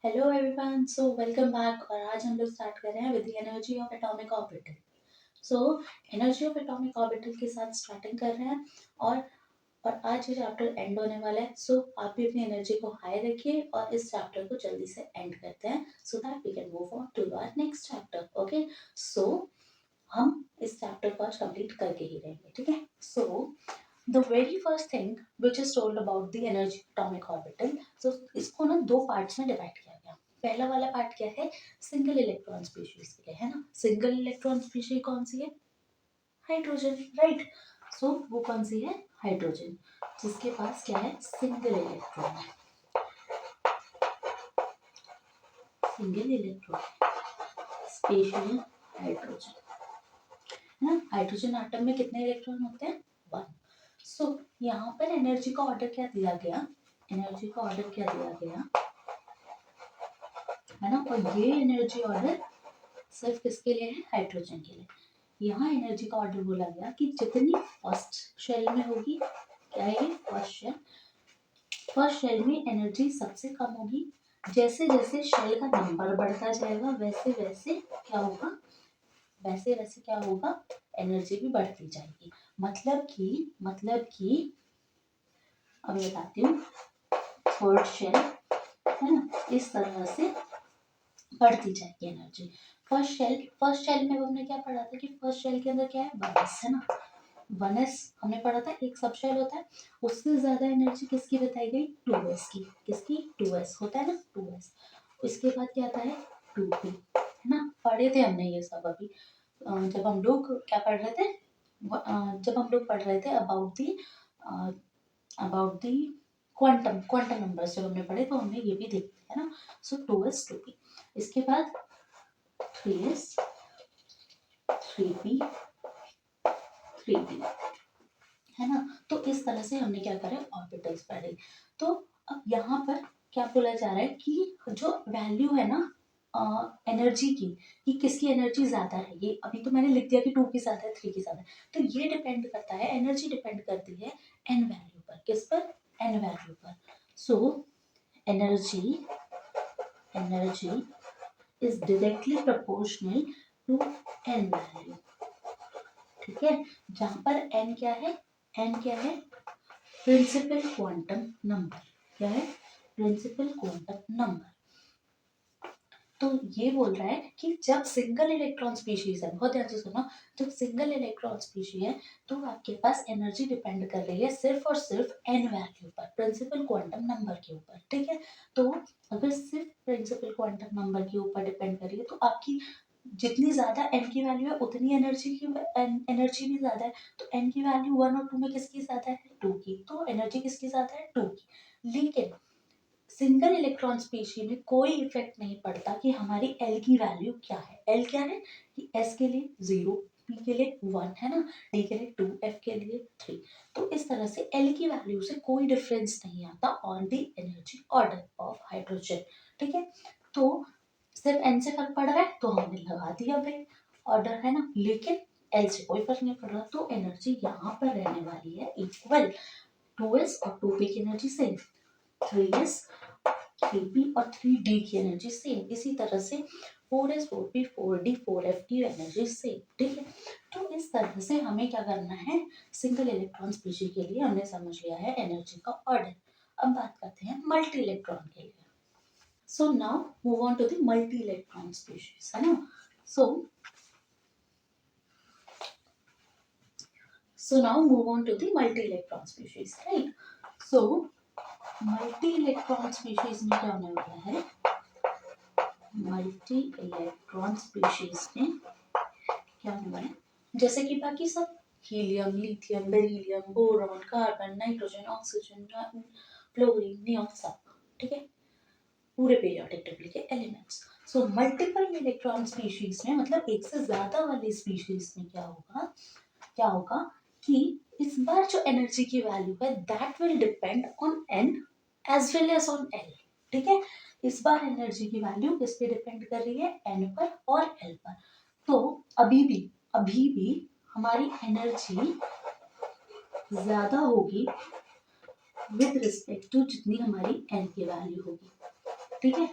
Hello everyone, so welcome back. और आज हम लोग स्टार्ट कर रहे हैं with the energy of atomic orbital. So energy of atomic orbital के साथ स्टार्टिंग कर रहे हैं। और और आज ये चैप्टर एंड होने वाला है। सो आप भी अपनी एनर्जी को हाई रखिए और इस चैप्टर को जल्दी से एंड करते हैं so that we can move on to our next chapter. Okay, so हम इस चैप्टर को आज कंप्लीट करके ही रहेंगे, ठीक है। सो the very first thing which is told about the energy atomic orbital, so इसको ना दो पार्ट्स में डिवाइड किया गया। पहला वाला पार्ट क्या है, सिंगल इलेक्ट्रॉन स्पीशीज के लिए, है ना। सिंगल इलेक्ट्रॉन स्पीशीज कौन सी है, हाइड्रोजन, राइट। सो वो कौन सी है, हाइड्रोजन, जिसके पास क्या है, सिंगल इलेक्ट्रॉन है। सिंगल इलेक्ट्रॉन स्पेशल हाइड्रोजन, है ना। हाइड्रोजन आटम में कितने इलेक्ट्रॉन होते हैं, 1। सो यहाँ पर एनर्जी का ऑर्डर क्या दिया गया, एनर्जी का ऑर्डर क्या दिया गया, है ना। और ये एनर्जी ऑर्डर सिर्फ किसके लिए है, हाइड्रोजन के लिए। यहाँ एनर्जी का ऑर्डर बोला गया कि जितनी फर्स्ट शेल में होगी, क्या है, फर्स्ट शेल में एनर्जी सबसे कम होगी। जैसे जैसे शेल का नंबर बढ़ता जाएगा वैसे वैसे क्या होगा, वैसे वैसे क्या होगा, एनर्जी भी बढ़ती जाएगी। मतलब कि अब बताती हूँ, थर्ड शेल, है ना, इस तरह से बढ़ती जाएगी एनर्जी। फर्स्ट शेल में हमने क्या पढ़ा था कि फर्स्ट शेल के अंदर क्या है, 1s, है ना। 1s हमने पढ़ा था, एक सब शेल होता है। उससे ज्यादा एनर्जी किसकी बताई गई, 2s की। किसकी, 2s होता है ना, 2s। उसके बाद क्या आता है, 2p, है ना। पढ़े थे हमने ये सब अभी, जब हम लोग क्या पढ़ रहे थे, जब हम लोग पढ़ रहे थे अबाउट दी क्वांटम नंबर्स जब हमने पढ़े तो हमने ये भी देखा है ना। सो 2s 2p, इसके बाद 3s 3p 3p, है ना। तो इस तरह से हमने क्या करा, ऑर्बिटल्स पढ़े। तो अब यहाँ पर क्या बोला जा रहा है कि जो वैल्यू है ना एनर्जी की, कि किसकी एनर्जी ज्यादा है, ये अभी तो मैंने लिख दिया कि 2 की ज्यादा है, 3 की ज्यादा है। तो ये डिपेंड करता है, एनर्जी डिपेंड करती है एन वैल्यू पर। किस पर, एन वैल्यू पर। So energy is directly proportional to n value, ठीक है। जहां पर एन क्या है, एन क्या है, प्रिंसिपल क्वांटम नंबर। क्या है, प्रिंसिपल क्वांटम नंबर। तो ये बोल रहा है कि जब सिंगल इलेक्ट्रॉन स्पीशीज है, बहुत ध्यान से सुनो, जब सिंगल इलेक्ट्रॉन स्पीशीज है तो आपके पास एनर्जी डिपेंड कर रही है सिर्फ और सिर्फ एन वैल्यू पर, प्रिंसिपल क्वांटम नंबर के ऊपर, ठीक है। तो अगर सिर्फ प्रिंसिपल क्वांटम नंबर के ऊपर डिपेंड कर रही है तो आपकी जितनी ज्यादा एन की वैल्यू है उतनी एनर्जी भी ज्यादा है। तो एन की वैल्यू 1 और 2 में किसकी ज्यादा है, 2 की। तो एनर्जी किसकी ज्यादा है, 2 की। लेकिन सिंगल इलेक्ट्रॉन स्पीशी में कोई इफेक्ट नहीं पड़ता कि हमारी एल की वैल्यू क्या है। एल क्या है कि एस के लिए 0, पी के लिए 1, है ना, डी के लिए 2, एफ के लिए 3। तो इस तरह से एल की वैल्यू से कोई डिफरेंस नहीं आता on the energy order of hydrogen, ठीक है। तो सिर्फ एन से फर्क पड़ रहा है तो हमने लगा दिया भाई ऑर्डर, है ना। लेकिन एल से कोई फर्क नहीं पड़ रहा, तो एनर्जी यहाँ पर रहने वाली है इक्वल। 2s और 2p की एनर्जी सेम, 3s 3p और 3d की एनर्जी सेम। इसी तरह से 4s 4p 4d 4f की एनर्जी सेम, ठीक है। तो इस तरह से हमें क्या करना है, सिंगल इलेक्ट्रॉन स्पीशीज के लिए हमने समझ लिया है एनर्जी का ऑर्डर। अब बात करते हैं मल्टी इलेक्ट्रॉन के लिए। So now move on to the multi electron species, है ना। So now move on to the multi-electron species, right? So multi-electron species में क्या होने वाला है, multi-electron species में क्या होने वाला है, जैसे कि बाकी सब, helium, lithium, beryllium, boron, carbon, nitrogen, oxygen, fluorine, neon, सब, ठीक है, पूरे पीरियोडिक टेबल के elements. So multiple electron species में, मतलब एक से ज्यादा वाली स्पीशीज में क्या होगा कि इस बार जो एनर्जी की वैल्यू है that will depend on n as well as on l, ठीक है। इस बार एनर्जी की वैल्यू किस पे डिपेंड कर रही है, एन पर और एल पर। तो अभी भी हमारी एनर्जी ज्यादा होगी विद रिस्पेक्ट टू जितनी हमारी एन की वैल्यू होगी, ठीक है।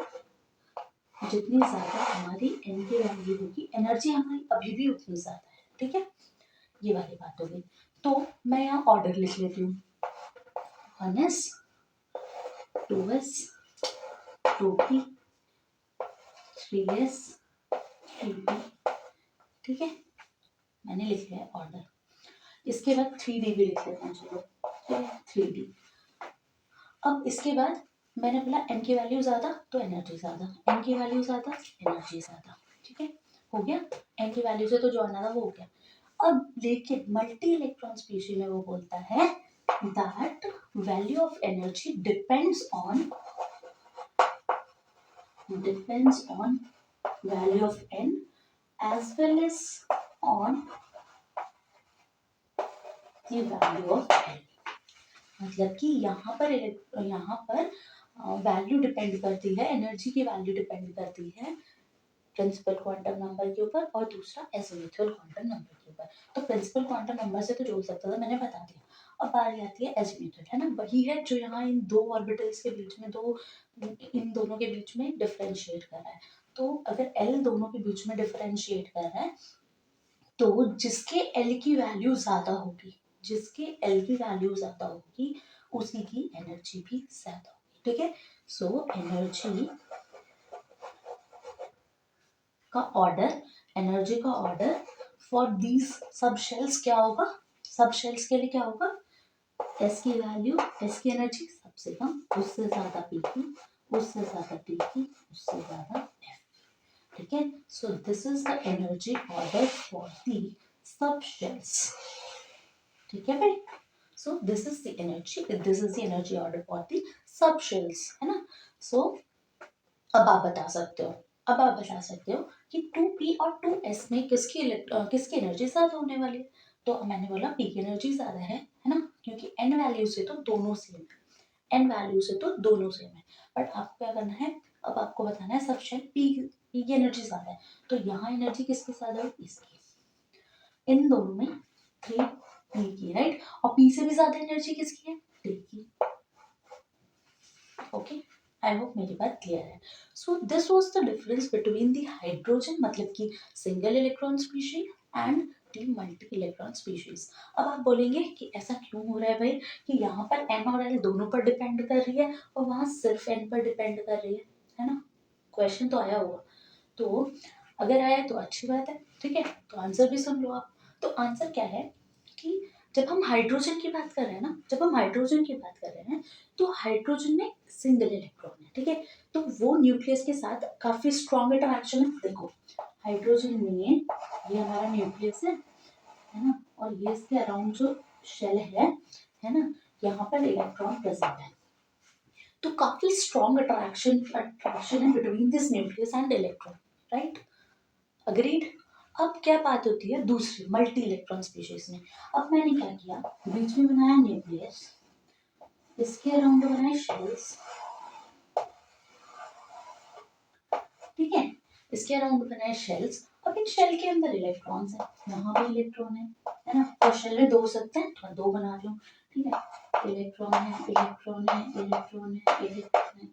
जितनी ज़्यादा हमारी n की वैल्यू होगी, एनर्जी हमारी अभी भी उतनी ज़्यादा है, ठीक है। ये वाली बात हो गई। तो मैं यहाँ ऑर्डर लिख लेती हूँ, 1s, 2s, 2p, 3s, 3p, ठीक है, मैंने लिख लिया है ऑर्डर। इसके बाद 3d भी लिख लेते हैं, चलो, ठीक है, 3d। अब इसके बाद मैंने बोला n की वैल्यू ज़्यादा तो एनर्जी ज़्यादा, n की वैल्यू ज़्यादा एनर्जी ज़्यादा, ठीक है, हो गया। n की वैल्यू से तो जो आना था वो हो गया। अब लेकिन मल्टी इलेक्ट्रॉन स्पीशीज में वो बोलता है that value of energy depends on value of n as well as on the value of n। मतलब कि यहाँ पर वैल्यू डिपेंड करती है, एनर्जी की वैल्यू डिपेंड करती है प्रिंसिपल क्वांटम नंबर के ऊपर और दूसरा एजिमुथल क्वांटम नंबर के ऊपर। तो प्रिंसिपल क्वांटम नंबर से तो जोड़ सकता था, मैंने बता दिया। अब बारी आती है एजिमुथल, है ना, वही है जो यहाँ इन दो ऑर्बिटल्स के बीच में इन दोनों के बीच में डिफरेंशिएट कर रहा है। तो अगर L दोनों के बीच में डिफरेंशिएट कर रहा है तो जिसके L की वैल्यू ज्यादा होगी, उसी की एनर्जी भी ज्यादा होगी, ठीक है। सो एनर्जी का order for these sub shells क्या होगा, सब शेल्स के लिए क्या होगा, एस की एनर्जी सबसे कम, उससे ज्यादा पी की, उससे ज्यादा टी की, उससे ज्यादा एफ, ठीक है। So this is the energy order for the सब शेल्स, ठीक है भाई। So this is the energy order for the सब शेल्स, है ना। सो अब आप बता सकते हो कि 2p और 2s में किसकी एनर्जी ज्यादा होने वाली है। तो मैंने बोला p की एनर्जी ज्यादा है ना, क्योंकि n वैल्यू से तो दोनों सेम है। बट आपको क्या करना है, अब आपको बताना है सब शेल p की एनर्जी ज्यादा है, तो यहाँ एनर्जी किसकी ज्यादा है, इसकी। इन दोनों में 3p की, राइट, और p से भी ज्यादा एनर्जी किसकी है, t की। ओके, आई होप मेरी बात क्लियर है। So this was the difference between the hydrogen, मतलब कि single electron species, and the multi electron species. अब आप बोलेंगे कि ऐसा क्यों हो रहा है भाई, कि यहाँ पर n और l दोनों पर डिपेंड कर रही है और वहां सिर्फ n पर डिपेंड कर रही है ना। क्वेश्चन तो आया होगा, तो अगर आया तो अच्छी बात है, ठीक है, तो आंसर भी सुन लो आप। तो आंसर क्या है कि जब हम हाइड्रोजन की बात कर रहे हैं तो हाइड्रोजन में सिंगल इलेक्ट्रॉन है, ठीक है, तो वो न्यूक्लियस के साथ काफी स्ट्रॉन्ग इंटरेक्शन है। देखो हाइड्रोजन में ये हमारा न्यूक्लियस है ना, और ये इसके अराउंड जो शेल है ना, यहाँ पर इलेक्ट्रॉन प्रेजेंट है, तो काफी स्ट्रॉन्ग अट्रैक्शन है between this nucleus and electron, right, agreed. अब क्या बात होती है दूसरी मल्टी इलेक्ट्रॉन स्पीशीज में। अब मैंने क्या किया, बीच में बनाया न्यूक्लियस, इसके अराउंड बनाए शेल्स, ठीक है, इसके अराउंड बनाए शेल्स। अब इन शेल के अंदर इलेक्ट्रॉन्स है, यहाँ भी इलेक्ट्रॉन है ना, तो शेल में दो सकते हैं तो दो बना लो, ठीक है, इलेक्ट्रॉन है, इलेक्ट्रॉन है, इलेक्ट्रॉन है, इलेक्ट्रॉन है,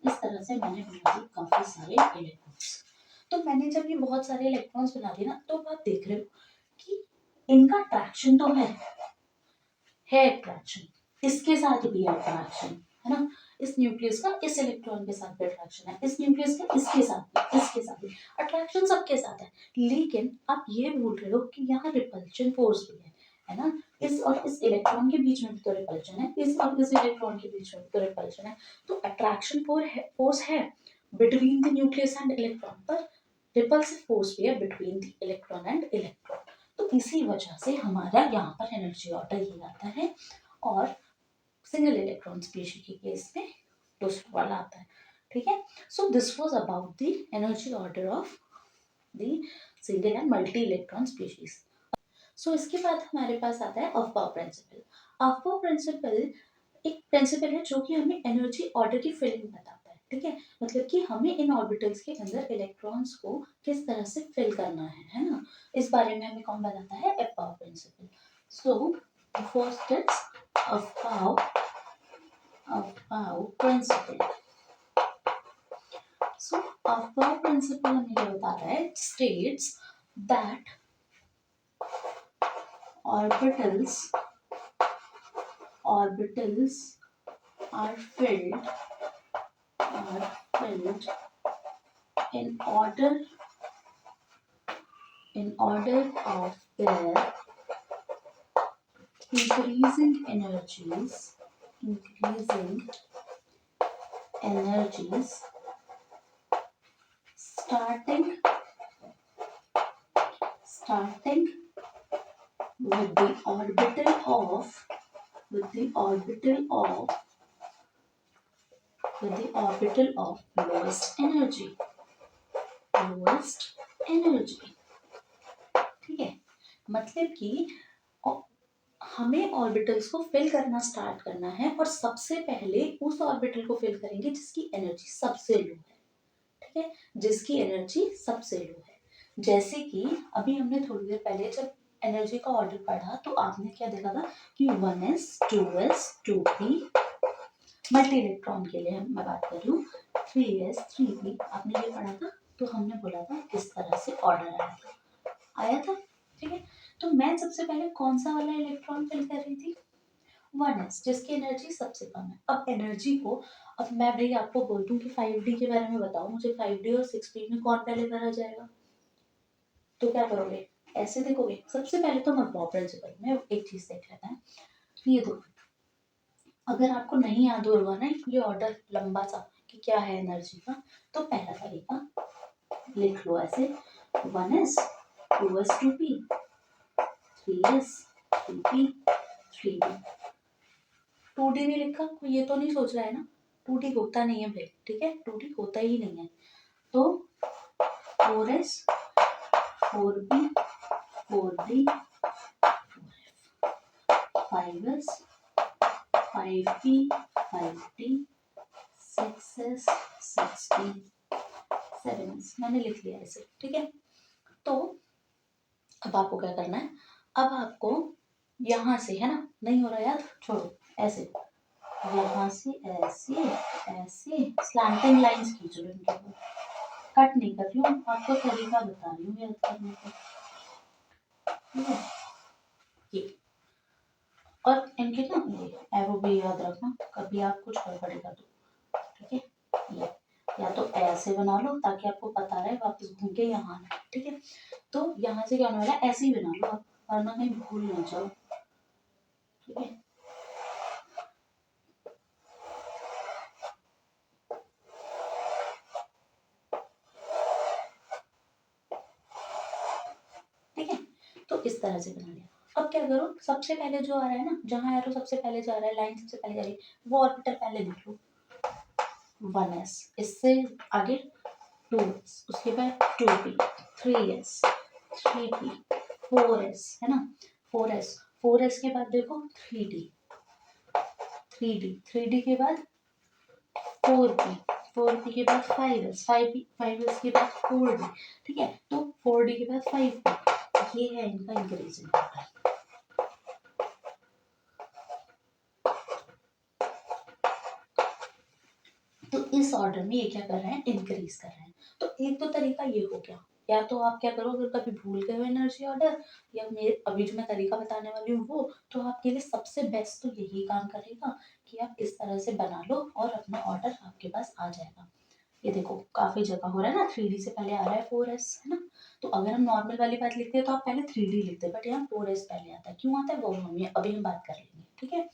इस तरह से मैंने बना दिए काफी सारे इलेक्ट्रॉन्स। तो मैंने जब ये बहुत सारे इलेक्ट्रॉन्स बना दिए ना, तो आप देख रहे हो कि इनका अट्रैक्शन तो है अट्रैक्शन, इसके साथ भी अट्रैक्शन है ना, इस न्यूक्लियस का इस इलेक्ट्रॉन के साथ भी अट्रैक्शन है, इस न्यूक्लियस का इसके साथ भी अट्रैक्शन सबके साथ है। लेकिन आप ये भूल रहे हो कि यहाँ रिपल्शन फोर्स भी है ना, इस और इस इलेक्ट्रॉन के बीच में भी तो रिपल्शन है, इस और इस इलेक्ट्रॉन के बीच में भी तो रिपल्शन है। तो अट्रैक्शन फोर्स है between the nucleus and electron, पर रिपल्सिव फोर्स भी है between the electron and electron. तो इसी वजह से हमारा यहाँ पर एनर्जी ऑर्डर ये आता है, और सिंगल इलेक्ट्रॉन स्पीशीज के केस में दूसरा वाला आता है, ठीक है। So this was about the energy order of the single and multi electron species. So इसके बाद हमारे पास आता है अफबाउ प्रिंसिपल। अफबाउ प्रिंसिपल एक प्रिंसिपल है जो कि हमें एनर्जी ऑर्डर की फिलिंग बताता है, ठीक है, मतलब कि हमें इन ऑर्बिटल्स के अंदर इलेक्ट्रॉन्स को किस तरह से फिल करना है ना, इस बारे में हमें कौन बताता है, aufbau principle. So first is aufbau principle. So अब वह प्रिंसिपल हमें क्या बता रहा है, states that orbitals are filled in order of their increasing energies starting with the orbital of lowest energy. ठीक है, मतलब कि हमें ऑर्बिटल्स को फिल करना स्टार्ट करना है और सबसे पहले उस ऑर्बिटल को फिल करेंगे जिसकी एनर्जी सबसे लो है। ठीक है, जिसकी एनर्जी सबसे लो है। जैसे कि अभी हमने थोड़ी देर पहले जब एनर्जी का ऑर्डर पढ़ा तो आपने क्या देखा था कि 1s 2s 2p multi electron के लिए मैं बात कर रही हूँ, 3s 3p आपने ये पढ़ा था। तो हमने बोला था किस तरह से ऑर्डर आया था। ठीक है, तो मैं सबसे पहले कौन सा वाला इलेक्ट्रॉन फिल कर रही थी, 1s जिसकी एनर्जी सबसे कम है। अब एनर्जी को, अब मैं भाई आपको बोल दूं कि 5d के बारे में बताओ मुझे, 5d और 6p में कौन पहले भरा जाएगा, तो क्या करोगे, ऐसे देखोगे। सबसे पहले तो मत बताओ प्रिंसिपल में, एक चीज देख लेते हैं। ये दो, अगर आपको नहीं याद होगा ना ये ऑर्डर लंबा सा कि क्या है एनर्जी का, तो पहला तरीका लिख लो ऐसे, 1s 2s 2p 3s 3p 3d। 2d नहीं लिखा, कोई ये तो नहीं सोच रहा है ना 2d होता नहीं है भाई। ठीक है, 2d होता ही नहीं है। तो 4s 4p 4d 5s 5p 5d 6s 6p 7s मैंने लिख लिया ऐसे। ठीक है, तो अब आपको क्या करना है, अब आपको यहाँ से, है ना, नहीं हो रहा यार, छोड़ो, ऐसे यहाँ से ऐसे ऐसे स्लैंटिंग लाइंस खींच लो इनके ऊपर, कट नहीं कर रही हूँ, आपको तरीका बता रही हूँ याद करने का। ठीक है, ये और इनके ना ये एरो भी याद रखना, कभी आप कुछ गड़बड़ कर दो। ठीक है, ये या तो ऐसे बना लो ताकि आपको पता रहे वापस घूम के यहाँ आना। ठीक है, तो यहाँ से क्या होने वाला है, ऐसे ही बना लो आप, वरना कहीं भूल ना जाओ। ठीक है, ठीक है, तो इस तरह से बना लिया। अब क्या करो, सबसे पहले जो आ रहा है ना, जहाँ एरो सबसे पहले जा रहा है, लाइन सबसे पहले जा रही है, वो ऑर्बिटल पहले लिख लो, 1s, इससे आगे 2s, उसके बाद 2p 3s 3p 4s, है ना, 4s 4s के बाद देखो 3d 3d के बाद 4p 4p के बाद 5s 5s के बाद 4d। ठीक है, तो 4d के बाद 5p, ये है इनका इंक्रीजिंग ऑर्डर। तो इस ऑर्डर में ये क्या कर रहे हैं, इंक्रीज कर रहे हैं। तो एक तो तरीका ये हो गया, या तो आप क्या करो, अगर कभी भूल गए हो एनर्जी ऑर्डर, या मेरे अभी जो मैं तरीका बताने वाली हूँ वो, तो आपके लिए सबसे बेस्ट तो यही काम करेगा कि आप इस तरह से बना लो और अपना ऑर्डर आपके पास आ जाएगा। ये देखो काफी जगह हो रहा है ना, 3d से पहले आ रहा है 4s, है ना, तो अगर हम नॉर्मल वाली बात लिखते हैं तो आप पहले 3d लिखते हैं, बट यहाँ 4s पहले आता है, क्यों आता है वो हम अभी हम बात कर लेंगे। ठीक है,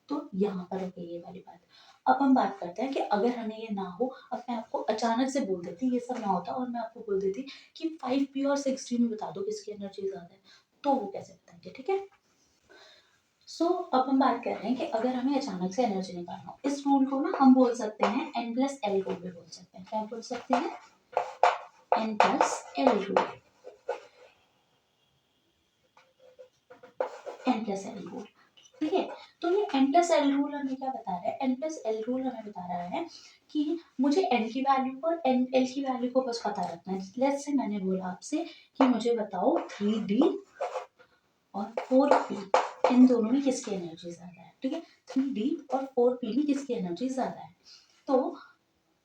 तो यहाँ पर हो गई ये वाली बात। अब हम बात करते हैं कि अगर हमें ये ना हो, अब मैं आपको अचानक से बोल देती ये सब ना होता और मैं आपको बोल देती कि 5p और 6d में बता दो किसकी एनर्जी ज्यादा है, तो वो कैसे बताएंगे। ठीक है, सो अब हम बात कर रहे हैं कि अगर हमें अचानक से एनर्जी निकालना हो, इस रूल को ना हम बोल सकते हैं n+l रूल भी बोल सकते हैं। क्या बोल सकते हैं, n+l रूल, n+l रूल। ठीक है, तो ये n+l रूल हमें क्या बता रहा है, n+l रूल हमें बता रहा है कि मुझे n की वैल्यू और l की वैल्यू को बस पता रखना है। लेट्स से मैंने बोला आपसे कि मुझे बताओ 3d और 4p इन दोनों में किसकी एनर्जी ज्यादा है। ठीक है, 3d और 4p में किसकी एनर्जी ज्यादा है, तो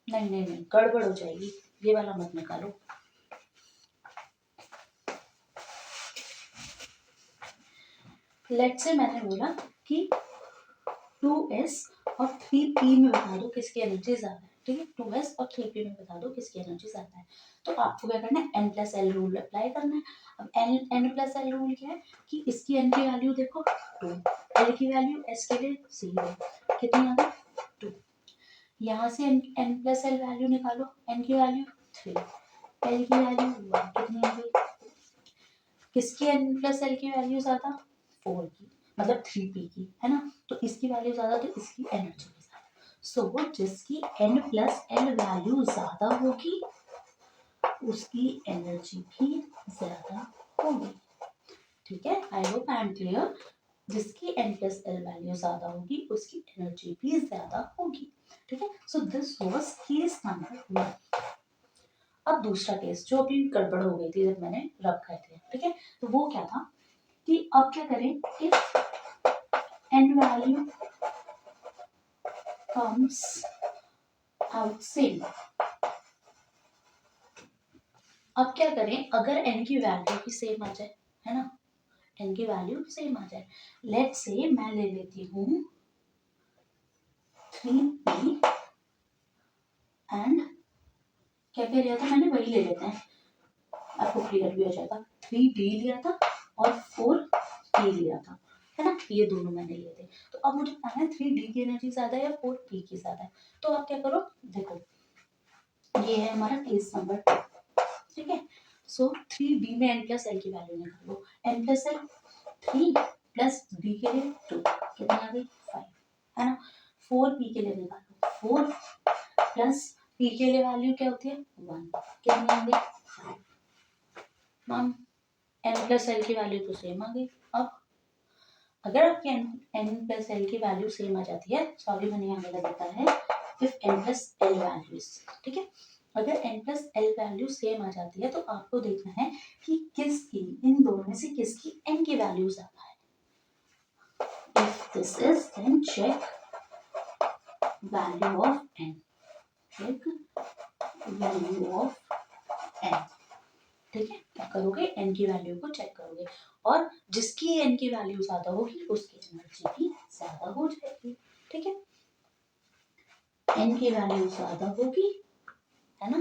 नहीं नहीं नहीं गड़बड़ हो जाएगी, ये वाला मत निकालो। लेट्स से मैंने बोला कि 2s और 3p में बता दो किसकी एनर्जी ज्यादा है, ठीक है। 2s और 3p में बता दो किसकी एनर्जी ज्यादा है। तो आपको क्या करना है, n+l रूल अप्लाई करना है। अब n+l रूल क्या है कि इसकी n की वैल्यू देखो 2, l की वैल्यू s के लिए 0, कितनी आ गई 2। यहाँ से n+l वैल्यू निकालो, n की वैल्यू 3, l की वैल्यू 1, कितनी आ गई। किसकी n+l की वैल्यू ज्यादा, 4 की, मतलब 3p की, है ना। तो इसकी वैल्यू ज्यादा तो इसकी एनर्जी भी ज्यादा। सो जिसकी n+l वैल्यू ज्यादा होगी उसकी एनर्जी भी ज्यादा होगी, ठीक है। I hope I am clear. जिसकी n+l वैल्यू ज्यादा होगी उसकी एनर्जी भी ज्यादा होगी, ठीक है। So this was case number 1। अब दूसरा केस जो अभी गड़बड़ हो गई थी जब मैंने रब खाए थे, ठीक है। तो वो क्या था कि अब क्या करें, if n value comes out same. अब क्या करें अगर n की वैल्यू भी सेम आ जाए, है ना, n की वैल्यू सेम आ जाए। लेट्स से मैं ले लेती हूँ 3p एंड क्या क्या लिया था मैंने, वही ले लेते हैं, आपको क्लियर भी हो जाएगा। 3d लिया था और 4p लिया था, है ना, ये दोनों मैंने लिए थे। तो अब मुझे पता है 3d की एनर्जी ज्यादा है या 4p की ज्यादा है। तो आप क्या करो, देखो ये है हमारा केस नंबर 2, ठीक है। सो 3d में n+l की वैल्यू निकालो, n+l 3 प्लस d के लिए 2, कितनी आ गई 5, है ना। 4p के लिए निकालो, 4 प्लस p के लिए वैल्यू क्या होती है 1, कितनी आ गई 5। मैम n+l की वैल्यू तो सेम आ गई। अब अगर आपकी n+l की वैल्यू सेम आ जाती है, सॉरी मैंने यहाँ गलत बताया है, इफ n+l वैल्यूज, ठीक है। अगर n+l वैल्यू सेम आ जाती है तो आपको देखना है कि किसकी, इन दोनों में से किसकी n की वैल्यू ज्यादा है। If this is, then check value of n. Check value of n. ठीक है, क्या करोगे n की वैल्यू को चेक करोगे और जिसकी n की वैल्यू ज्यादा होगी उसकी एनर्जी भी ज्यादा हो जाएगी, ठीक है। n की वैल्यू ज्यादा होगी, है ना,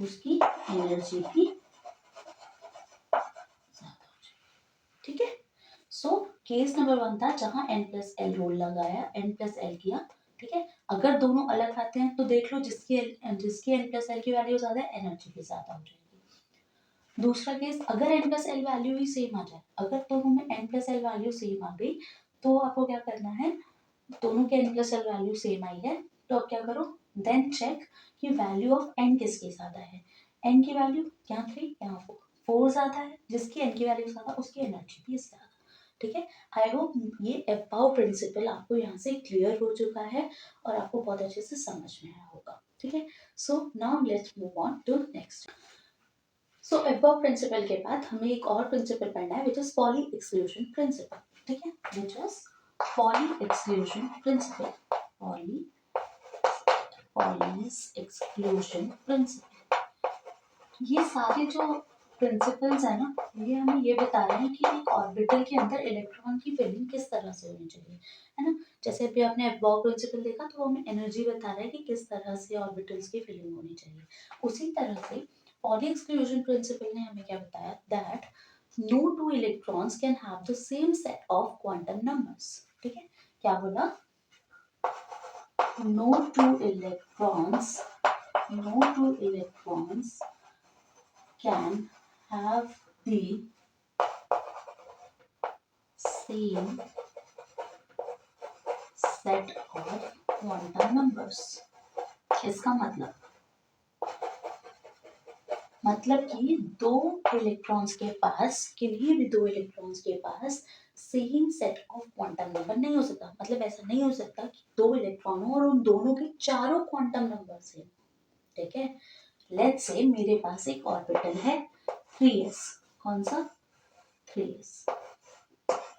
उसकी एनर्जी भी ज्यादा हो जाएगी, ठीक है। सो केस नंबर 1 था जहां n+l रूल लगाया, n+l किया, ठीक है। अगर दोनों अलग आते हैं तो देख लो जिसकी n+l की वैल्यू ज्यादा है एनर्जी भी ज्यादा हो जाएगी। दूसरा केस अगर n+l वैल्यू ही सेम आ जाए, अगर दोनों में n+l वैल्यू सेम आ गई तो आपको क्या करना है, दोनों के n+l वैल्यू सेम आई है तो अब क्या करो, देन चेक कि वैल्यू ऑफ n किसकी ज्यादा है। n की वैल्यू यहाँ 3 यहाँ 4 ज्यादा है, जिसकी n की वैल्यू ज्यादा उसकी एनर्जी भी ज्यादा, ठीक है। आई होप ये अबाउ प्रिंसिपल आपको यहाँ से क्लियर हो चुका है और आपको बहुत अच्छे से समझ में आया होगा, ठीक है। So now let's move on to next. So Aufbau principle के बाद हमें एक और प्रिंसिपल पढ़ना है which is Pauli exclusion principle, ठीक है, which is Pauli exclusion principle, Pauli's exclusion principle. ये सारे जो प्रिंसिपल्स है ना, ये हमें ये बता रहे हैं कि एक ऑर्बिटल के अंदर इलेक्ट्रॉन की फिलिंग किस तरह से होनी चाहिए, है ना। जैसे अभी आपने अबव प्रिंसिपल देखा तो हमें एनर्जी बता रहा है कि किस तरह से ऑर्बिटल्स की फिलिंग होनी चाहिए। उसी तरह से पॉली एक्सक्लूजन प्रिंसिपल ने हमें क्या बताया, that no two electrons can have the same set of quantum numbers, ठीक है। क्या बोला, no two electrons can have the same set of quantum numbers। इसका मतलब कि दो इलेक्ट्रॉन्स के पास, किन्हीं भी दो इलेक्ट्रॉन्स के पास same set of quantum number नहीं हो सकता। मतलब ऐसा नहीं हो सकता कि दो इलेक्ट्रॉन हो और उन दोनों के चारों क्वांटम नंबर सेम, ठीक है। लेट्स से मेरे पास एक ऑर्बिटल है 3s, कौन सा 3s।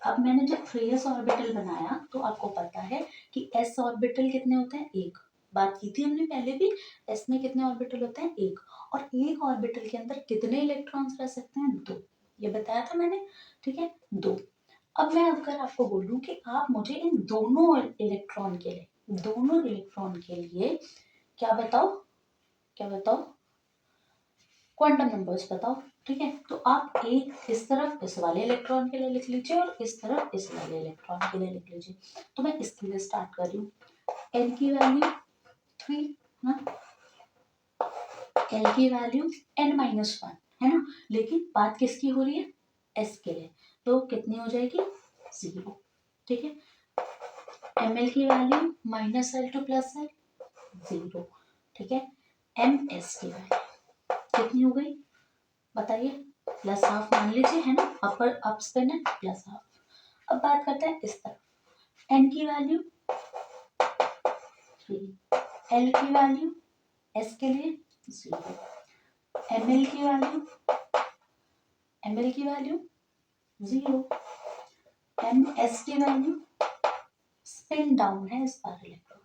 अब मैंने जब 3s ऑर्बिटल बनाया तो आपको पता है कि s ऑर्बिटल कितने होते हैं, एक, बात की थी हमने पहले भी। एस में कितने ऑर्बिटल होते हैं? एक। और एक ऑर्बिटल के अंदर कितने इलेक्ट्रॉन्स रह सकते हैं? दो। ये बताया था मैंने, ठीक है, दो। अब मैं अगर आपको बोलूं कि आप मुझे इन दोनों इलेक्ट्रॉन के लिए क्या बताओ, क्या बताओ, क्वांटम नंबर्स बताओ, ठीक है। तो आप एक इस तरफ इस वाले इलेक्ट्रॉन के लिए लिख लीजिए और इस तरफ इस वाले इलेक्ट्रॉन के लिए लिख लीजिए। तो मैं इसके लिए स्टार्ट कर रही हूँ। एल की वैल्यू 3 ना, एल की वैल्यू n-1 है ना, लेकिन बात किसकी हो रही है? एस के लिए। तो कितनी हो जाएगी? 0, ठीक है। ml की वैल्यू -l to +l 0, ठीक है। ms की वैल्यू कितनी हो गई बताइए? +½ मान लीजिए, है ना, अपर अप स्पिन है +½ अब बात करते हैं इस तरफ। n की वैल्यू 3, l की वैल्यू s के लिए 0, ml की वैल्यू 0, ms की वैल्यू स्पिन डाउन है इस बार इलेक्ट्रॉन।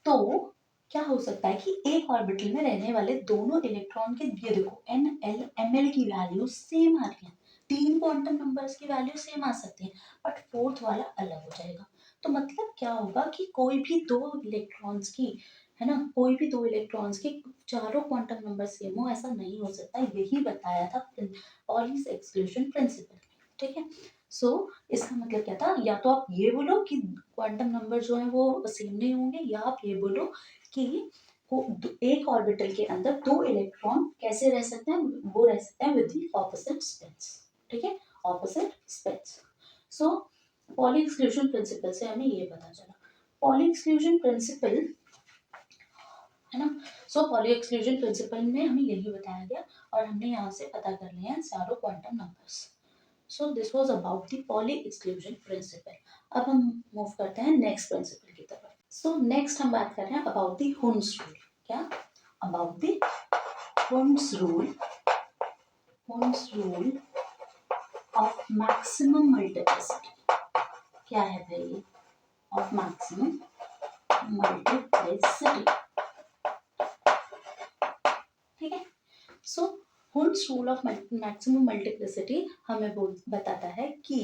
तो क्या हो सकता है कि एक ऑर्बिटल में रहने वाले दोनों इलेक्ट्रॉन के, ये देखो n l m l की वैल्यू सेम आ रही है, 3 क्वांटम नंबर्स की वैल्यू सेम आ सकती है, बट फोर्थ वाला अलग हो जाएगा। तो मतलब क्या होगा कि कोई भी दो इलेक्ट्रॉन्स की, है ना, कोई भी दो इलेक्ट्रॉन्स के चारों क्वांटम नंबर सेम हो, ऐसा नहीं हो सकता। यही बताया था पॉलीज एक्सक्लूजन प्रिंसिपल, ठीक है। सो इसका मतलब क्या था? या तो आप ये बोलो कि क्वांटम नंबर जो है वो सेम नहीं होंगे, या आप ये बोलो कि एक ऑर्बिटल के अंदर दो इलेक्ट्रॉन कैसे रह सकते हैं? वो रह सकते हैं विद द ऑपोजिट स्पिन्स, ठीक है, ऑपोजिट स्पिन्स। सो पॉली एक्सक्लूजन प्रिंसिपल से हमें ये पता चला। पॉली एक्सक्लूजन प्रिंसिपल, है ना। सो पॉली एक्सक्लूजन प्रिंसिपल में हमें यही बताया गया और हमने यहाँ से पता कर लिया हैं चारों quantum numbers. So this was about the Pauli exclusion principle. अब हम मूव करते हैं नेक्स्ट प्रिंसिपल की तरफ। So नेक्स्ट हम बात कर रहे हैं about the Hund's rule। क्या? About the Hund's rule, Hund's rule of maximum multiplicity। क्या है भाई ये? Of maximum multiplicity, ठीक है। So Hund's rule of maximum multiplicity हमें बताता है कि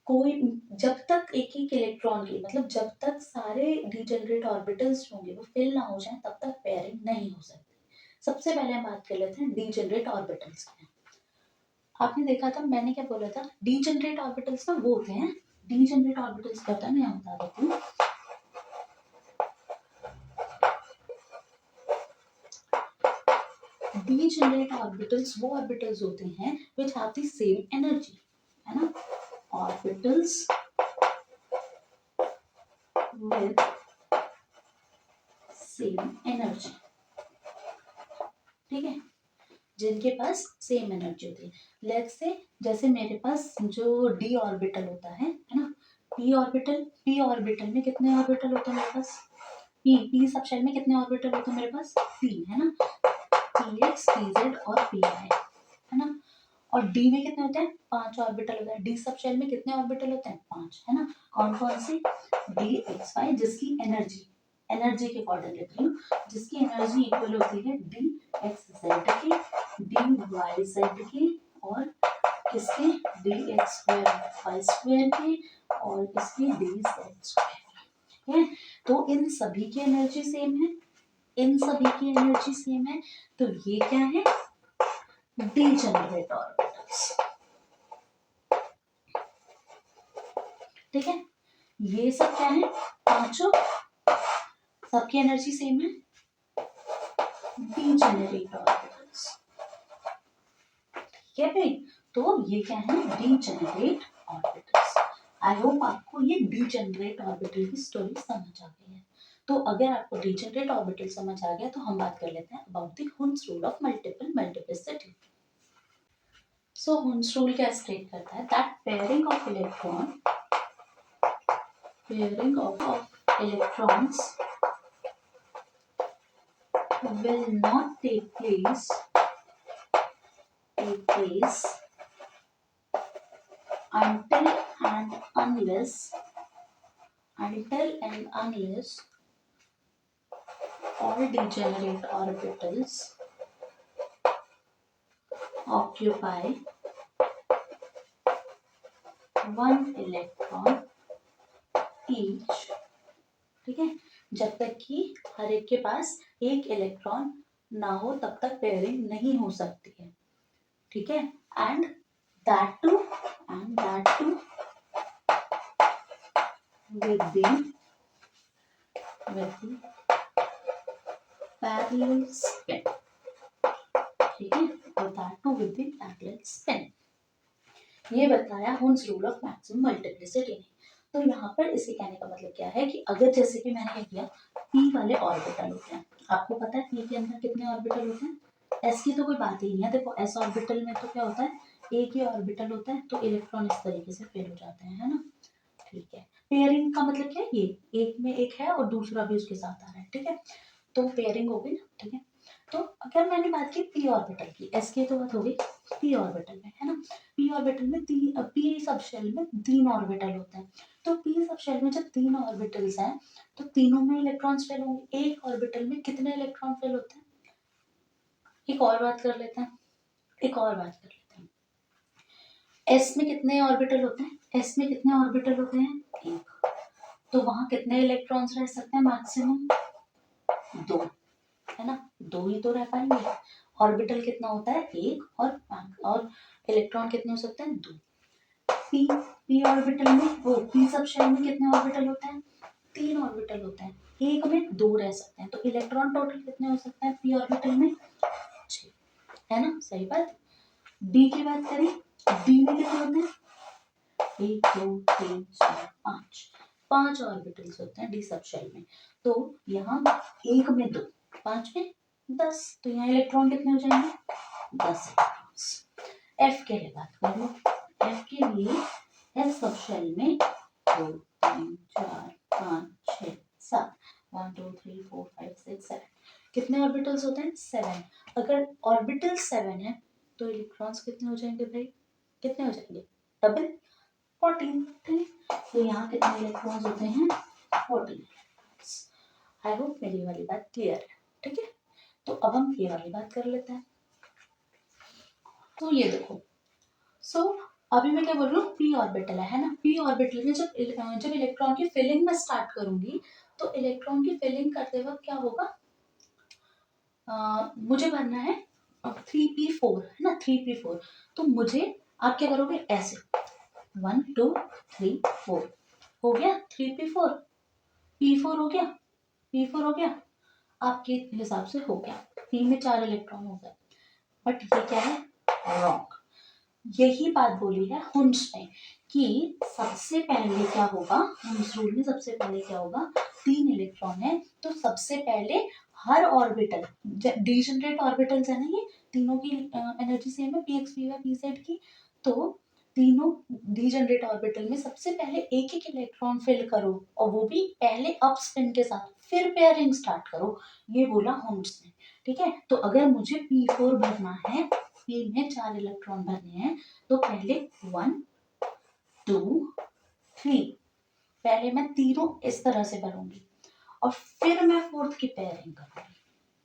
कोई जब तक एक एक इलेक्ट्रॉन की, मतलब जब तक सारे डिजेनरेट ऑर्बिटल्स होंगे वो फिल ना हो जाए तब तक पेयरिंग नहीं हो सकती। सबसे पहले हम बात कर लेते हैं डिजेनरेट ऑर्बिटल्स की। आपने देखा था मैंने क्या बोला था? डिजेनरेट ऑर्बिटल्स ना वो होते हैं, डिजेनरेट ऑर्बिटल्स क्या होता है मैं यहाँ बता देती हूँ। डिजेनरेट ऑर्बिटल्स वो ऑर्बिटल्स होते हैं which have the same energy, है ना, ऑर्बिटल्स with सेम एनर्जी, ठीक है, जिनके पास सेम एनर्जी होती है। लेट्स से जैसे मेरे पास जो डी ऑर्बिटल होता है ना, पी ऑर्बिटल में कितने ऑर्बिटल होते हैं मेरे पास? पी सब शेल में कितने ऑर्बिटल होते हैं मेरे पास? 3, है ना, px pz और py, है ना। और डी में कितने होते हैं? 5 ऑर्बिटल होते हैं। डी सब शेल में कितने ऑर्बिटल होते हैं? 5, है ना। कौन कौन से? डी एक्स वाई, जिसकी एनर्जी के अकॉर्डिंग लिख रही हूँ, जिसकी एनर्जी इक्वल होती है डी एक्स जेड की, डी वाई जेड की, और इसके d x square y square की, और इसकी डी जेड स्क्वायर, ठीक है। तो इन सभी की एनर्जी सेम है, इन सभी की एनर्जी सेम है, तो ये क्या है? डीजेनरेट ऑर्बिटल्स, ठीक है। ये सब क्या है? पांचों, सबकी एनर्जी सेम है, डीजेनरेट ऑर्बिटल्स, ठीक है भाई। तो ये क्या है? Degenerate orbitals. आई होप आपको ये डीजेनरेट ऑर्बिटल की स्टोरी समझ आ गई है। तो अगर आपको डीजेनरेट ऑर्बिटल समझ आ गया तो हम बात कर लेते हैं about the Hund's rule of multiplicity. So Hund's rule क्या स्टेट करता है? That pairing of electrons will not take place until and unless until and unless all degenerate orbitals occupy one electron each, ठीक है, जब तक कि हर एक के पास एक इलेक्ट्रॉन ना हो तब तक पेयरिंग नहीं हो सकती है, ठीक है। And that too with the parallel spin, ठीक है, और that too with the parallel spin. ये बताया Hund's rule of maximum multiplicity ने। तो यहाँ पर इसके कहने का मतलब क्या है कि अगर जैसे कि मैंने क्या किया, p वाले ऑर्बिटल होते हैं, आपको पता है p के अंदर कितने ऑर्बिटल होते हैं, s की तो कोई बात ही नहीं है। देखो s ऑर्बिटल में तो क्या होता है, एक ही ऑर्बिटल होता है, तो इलेक्ट्रॉन इस तरीके से फेल हो जाते हैं, है ना, ठीक है। पेयरिंग का मतलब क्या है, ये एक में एक है और दूसरा भी उसके साथ आ रहा है, ठीक है, तो पेयरिंग हो गई ना, ठीक है। तो अगर मैंने बात की p ऑर्बिटल की, s की तो बात हो गई p ऑर्बिटल में, है ना, p ऑर्बिटल में p सब शेल में 3 ऑर्बिटल होते हैं। तो p सब शेल में जब 3 ऑर्बिटल्स हैं तो तीनों में इलेक्ट्रॉन्स फेल होंगे। एक ऑर्बिटल में कितने इलेक्ट्रॉन फेल होते हैं, एक और बात कर लेते हैं, s में कितने ऑर्बिटल होते हैं, s में कितने ऑर्बिटल होते हैं, एक, तो वहां कितने इलेक्ट्रॉन्स रह सकते हैं, मैक्सिमम 2, है ना, 2 ही तो रह पाएंगे। ऑर्बिटल कितना होता है, एक, और इलेक्ट्रॉन कितने हो सकते हैं, 2। p ऑर्बिटल में, वो p सब शेल में कितने ऑर्बिटल होते हैं, 3 ऑर्बिटल होते हैं, एक में 2 रह सकते हैं, तो इलेक्ट्रॉन टोटल कितने हो सकते हैं p ऑर्बिटल में, 6, है ना, सही बात। d की बात करें, d में कितने होते हैं, 1 2 3 4 5, 5 ऑर्बिटल्स होते हैं d सब शेल में। तो यहाँ एक में 2, 5 में 10, तो यहाँ इलेक्ट्रॉन कितने हो जाएंगे, 10 इलेक्ट्रॉन्स। f के लिए बात कर लो, f के लिए s सब शेल में 2 3 4 5 6 7, 1 2 3 4 5 6 7, कितने ऑर्बिटल्स होते हैं, 7। अगर ऑर्बिटल 7 है तो इलेक्ट्रॉन्स कितने हो जाएंगे भाई, कितने हो जाएंगे, डबल, 14, ठीक। तो यहाँ कितने इलेक्ट्रॉन्स होते हैं, 14। आई होप मेरी वाली बात क्लियर है, ठीक है। तो अब हम ये वाली बात कर लेते हैं। तो ये देखो, अभी मैं क्या बोल रही हूँ, p ऑर्बिटल है ना, p ऑर्बिटल में जब इलेक्ट्रॉन की फिलिंग में स्टार्ट करूंगी तो इलेक्ट्रॉन की फिलिंग करते वक्त क्या होगा, मुझे भरना है 3p4, है ना, 3p4। तो मुझे आप क्या करोगे, ऐसे 1 2 3 4 हो गया, 3p4, p4 हो गया, p4 हो गया, आपके हिसाब से हो गया, p में 4 इलेक्ट्रॉन हो गए। बट ये क्या है, रॉन्ग। यही बात बोली है हुन्स ने कि सबसे पहले क्या होगा, हुन्स रूल में सबसे पहले क्या होगा, 3 इलेक्ट्रॉन है तो सबसे पहले हर ऑर्बिटल, डीजेनरेट ऑर्बिटल्स है ना, ये तीनों की एनर्जी सेम है, px py pz की, तो तीनों डीजेनरेट ऑर्बिटल में सबसे पहले एक एक इलेक्ट्रॉन फिल करो, और वो भी पहले अप स्पिन के साथ, फिर पेयरिंग स्टार्ट करो, ये बोला हुन्स ने, ठीक है। तो अगर मुझे p4 भरना है, p में 4 इलेक्ट्रॉन भरने हैं, तो पहले 1 2 3, पहले मैं तीनों इस तरह से भरूंगी और फिर मैं फोर्थ की पेयरिंग करूंगी,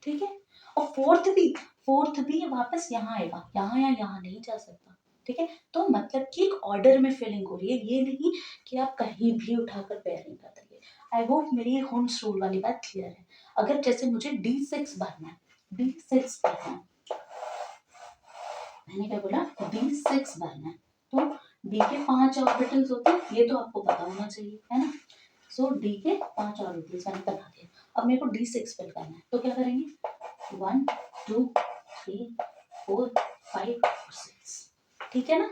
ठीक है। और फोर्थ भी वापस यहाँ आएगा, यहाँ या यहाँ नहीं जा सकता, ठीक है। तो मतलब कि एक ऑर्डर में फिलिंग हो रही है, ये नहीं कि आप कहीं भी उठाकर पेयरिंग कर देंगे। आई होप मेरी हुन्स रूल वाली बात क्लियर है। अगर जैसे मुझे D6 भरना है, D6 भरना है, मैंने क्या बोला, D6 भरना है, तो D के 5 ऑर्बिटल्स होते हैं, ये तो आपको पता होना चाहिए, है ना। सो D के 5 ऑर्बिटल्स मैंने बता दिया। अब मेरे को D6 फिल करना है, तो क्या करेंगे, 1 2 3 4 5 6, ठीक है ना,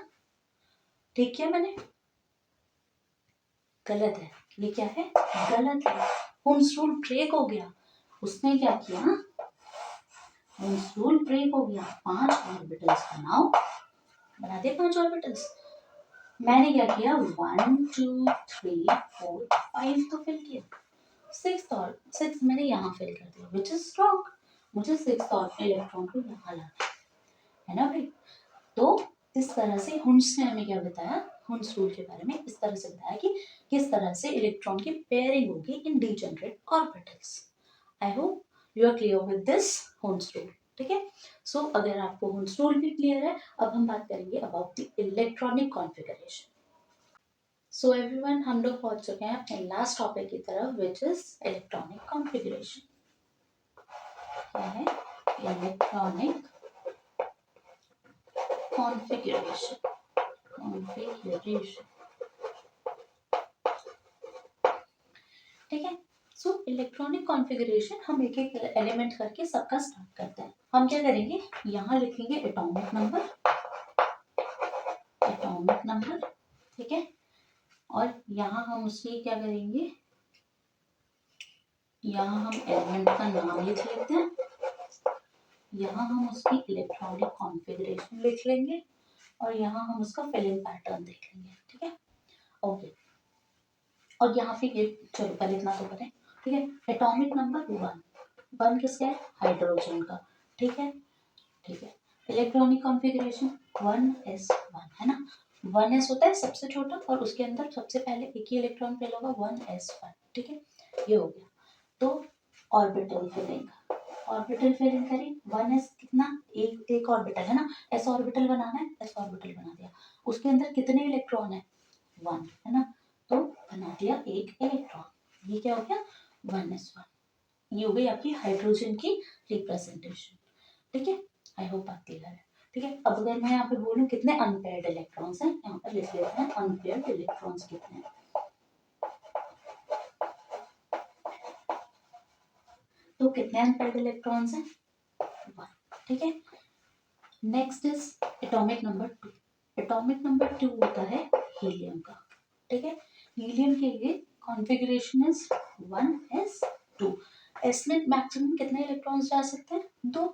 ठीक है। मैंने गलत है, ये क्या है, गलत है, हुन्स रूल ब्रेक हो गया। उसने क्या किया, हुन्स रूल ब्रेक हो गया, 5 ऑर्बिटल्स बनाओ, बना दे 5 ऑर्बिटल्स। मैंने क्या किया, 1 2 3 4 5 तो फिल किया, 6 मैंने यहाँ फिल कर दिया, विच इज रॉन्ग। मुझे 6 और इलेक्ट्रॉन को यहाँ लाना है ना भाई। तो इस तरह से हुन्स ने हमें क्या बताया हुन्स रूल के बारे में इस तरह से बताया कि किस तरह से इलेक्ट्रॉन की पेयरिंग होगी in degenerate orbitals. I hope you are clear with this Hund's rule. ठीक है, सो अगर आपको हुन्स रूल भी क्लियर है, अब हम बात करेंगे about the electronic configuration. So everyone, हम लोग पहुंच चुके हैं अपने लास्ट टॉपिक की तरफ, विच इज इलेक्ट्रॉनिक कॉन्फ़िगरेशन। क्या है? Electronic configuration. ठीक है, सो इलेक्ट्रॉनिक कॉन्फ़िगरेशन हम एक एक एलिमेंट करके सबका स्टार्ट करते हैं। हम क्या करेंगे, यहाँ लिखेंगे एटॉमिक नंबर, एटॉमिक नंबर, ठीक है, और यहाँ हम उसकी क्या करेंगे, यहाँ हम एलिमेंट का नाम लिख लेते हैं, यहाँ हम उसकी इलेक्ट्रॉनिक कॉन्फ़िगरेशन लिख लेंगे, और यहाँ हम उसका फिलिंग पैटर्न देख लेंगे। ठीक है, ओके, और यहाँ पे ये चलो पहले इतना तो करें। ठीक है, एटॉमिक नंबर 1, 1 किसका है? हाइड्रोजन का। ठीक है, ठीक है, इलेक्ट्रॉनिक कॉन्फ़िगरेशन 1s1 है ना, 1s होता है सबसे छोटा, और उसके अंदर सबसे पहले एक ही इलेक्ट्रॉन फेल होगा, 1s1। ठीक है, ये हो गया। तो ऑर्बिटल फिलिंग, ऑर्बिटल फिलिंग करें, 1s कितना, एक ऑर्बिटल है ना, s ऑर्बिटल बनाना है, s ऑर्बिटल बना दिया, उसके अंदर कितने इलेक्ट्रॉन है? 1 है ना, तो बना दिया एक इलेक्ट्रॉन, ये क्या हो गया? 1s1। ये हो गई आपकी हाइड्रोजन की रिप्रेजेंटेशन। ठीक है, आई होप आप क्लियर है। ठीक है, अब अगर मैं यहाँ पे बोलूँ कितने अनपेयर्ड इलेक्ट्रॉन्स हैं, यहाँ पर लिख लेते हैं अनपेयर्ड इलेक्ट्रॉन्स कितने हैं। तो कितने अनपेयर्ड इलेक्ट्रॉन्स हैं? 1। ठीक है, next is atomic number 2। Atomic number 2 होता है हीलियम का। ठीक है, हीलियम के लिए कॉन्फ़िगरेशन इज 1s2। एस में मैक्सिमम कितने इलेक्ट्रॉन्स जा सकते हैं? 2।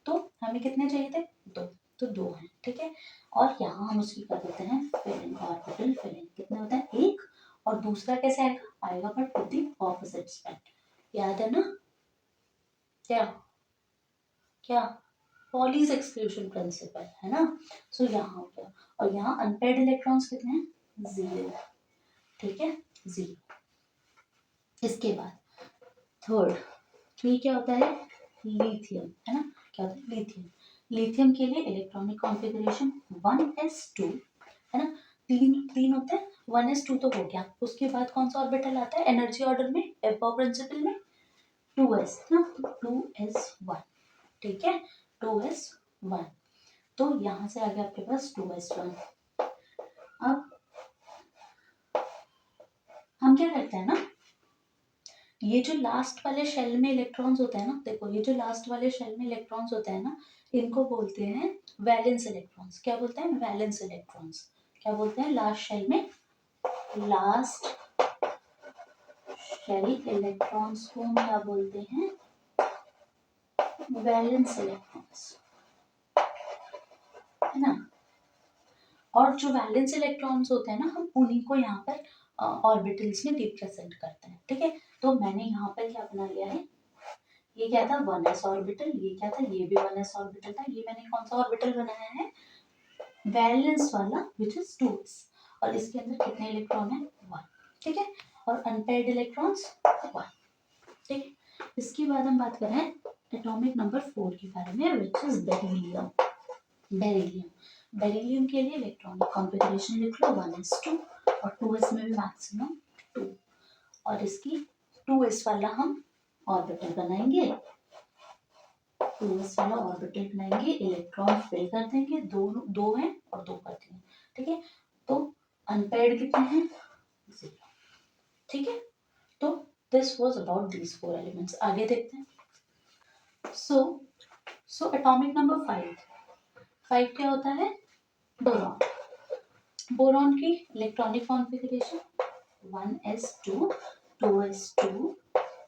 तो हमें कितने चाहिए थे? 2, तो 2 हैं। ठीक है, और यहाँ हम उसकी कर देते हैं फिलिंग, ऑर्बिटल फिलिंग। कितने होता है? 1, और दूसरा कैसे आएगा? आएगा but with the opposite spin. याद है ना? क्या क्या पॉलीज एक्सक्लूजन प्रिंसिपल है ना। सो यहाँ हो गया, और यहाँ अनपेयर्ड इलेक्ट्रॉन्स कितने हैं? 0। ठीक है, 0। इसके बाद थर्ड, ये क्या होता है? लिथियम है ना, क्या होता है? लिथियम। लिथियम के लिए इलेक्ट्रॉनिक कॉन्फ़िगरेशन 1s2 है ना, तीन तीन होते हैं, 1s2 तो हो गया, उसके बाद कौन सा ऑर्बिटल आता है एनर्जी ऑर्डर में, एफओ प्रिंसिपल में? 2s ना, 2s1। ठीक है, 2s1, तो यहाँ से आ गया आपके पास 2s1। अब हम क्या करते हैं ना, ये जो लास्ट वाले शेल में इलेक्ट्रॉन्स होते हैं ना, देखो ये जो लास्ट वाले शेल में इलेक्ट्रॉन्स होते हैं ना, इनको बोलते हैं वैलेंस इलेक्ट्रॉन्स। क्या बोलते हैं? Valence electrons. क्या बोलते हैं? लास्ट शेल में, लास्ट शेल इलेक्ट्रॉन्स को हम क्या बोलते हैं? वैलेंस इलेक्ट्रॉन्स, है ना। और जो वैलेंस इलेक्ट्रॉन्स होते हैं ना, हम उन्हीं को यहाँ पर ऑर्बिटल्स में रिप्रेजेंट करते हैं। ठीक है, तो मैंने यहाँ पर क्या बना लिया है, ये क्या था? 1s ऑर्बिटल, ये क्या था? ये भी 1s ऑर्बिटल था। ये मैंने कौन सा ऑर्बिटल बनाया है? वैलेंस वाला, विच इज 2s, और इसके अंदर कितने इलेक्ट्रॉन है? 1। ठीक है, और अनपेयर्ड इलेक्ट्रॉन्स 1। ठीक है, इसके बाद हम बात करें एटॉमिक नंबर 4 के बारे में, which is beryllium. Beryllium, beryllium के लिए इलेक्ट्रॉनिक कॉन्फ़िगरेशन लिख लो 1s2, और 2s में भी मैक्सिमम 2, और इसकी 2s वाला हम ऑर्बिटल बनाएंगे, 2s वाला ऑर्बिटल बनाएंगे, इलेक्ट्रॉन फिल कर देंगे, दो हैं और 2 कर देंगे। ठीक है, तो अनपेयर्ड कितने हैं? 0। ठीक है, तो this was about these 4 elements. आगे देखते हैं। सो एटॉमिक नंबर 5, 5 क्या होता है? बोरॉन। बोरॉन की electronic configuration 1s2, 2s2,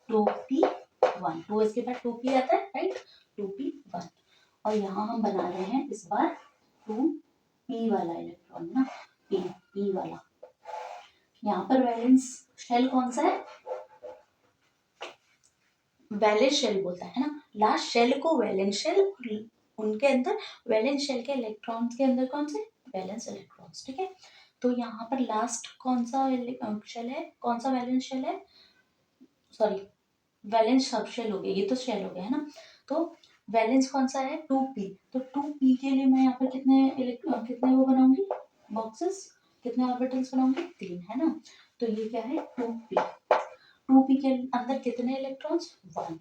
2p1, 2s के बाद 2p आता है, राइट, 2p1, और यहाँ हम बना रहे हैं इस बार 2p वाला इलेक्ट्रॉन ना, p वाला। यहाँ पर वैलेंस शेल कौन सा है? वैलेंस शेल बोलता है ना, लास्ट शेल को वैलेंस शेल, उनके अंदर वैलेंस शेल के इलेक्ट्रॉन्स के अंदर कौन से? Valence electrons. ठीक है, तो यहाँ पर लास्ट कौन सा शेल है, कौन सा वैलेंस शेल है, सॉरी वैलेंस सब शेल हो गया, ये तो शेल हो गया है ना। तो वैलेंस कौन सा है, 2p। तो 2p के लिए मैं यहाँ पर कितने वो बनाऊंगी बॉक्सेस, कितने ऑर्बिटल्स बनाऊंगी, 3 है ना। तो ये क्या है 2p। 2p के अंदर कितने इलेक्ट्रॉन्स, 1।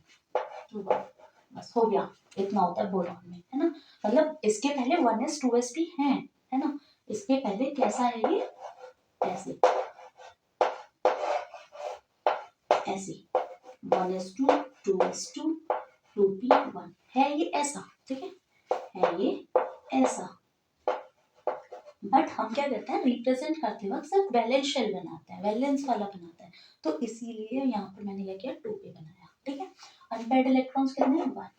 तो बस हो गया, इतना होता है बोरॉन में, है ना। मतलब इसके पहले 1s 2s भी हैं, है ना। इसके पहले कैसा है ये, ऐसे ऐसे 1s2 2s2 2p1 है ये ऐसा, ठीक है ये ऐसा। बट हम क्या करते हैं, रिप्रेजेंट करते वक्त सिर्फ वैलेंस शेल बनाते हैं, वैलेंस वाला बनाते हैं। तो इसीलिए यहाँ पर मैंने क्या किया 2p बनाया, ठीक है। अनपेयर्ड इलेक्ट्रॉन्स कितने हैं, 1।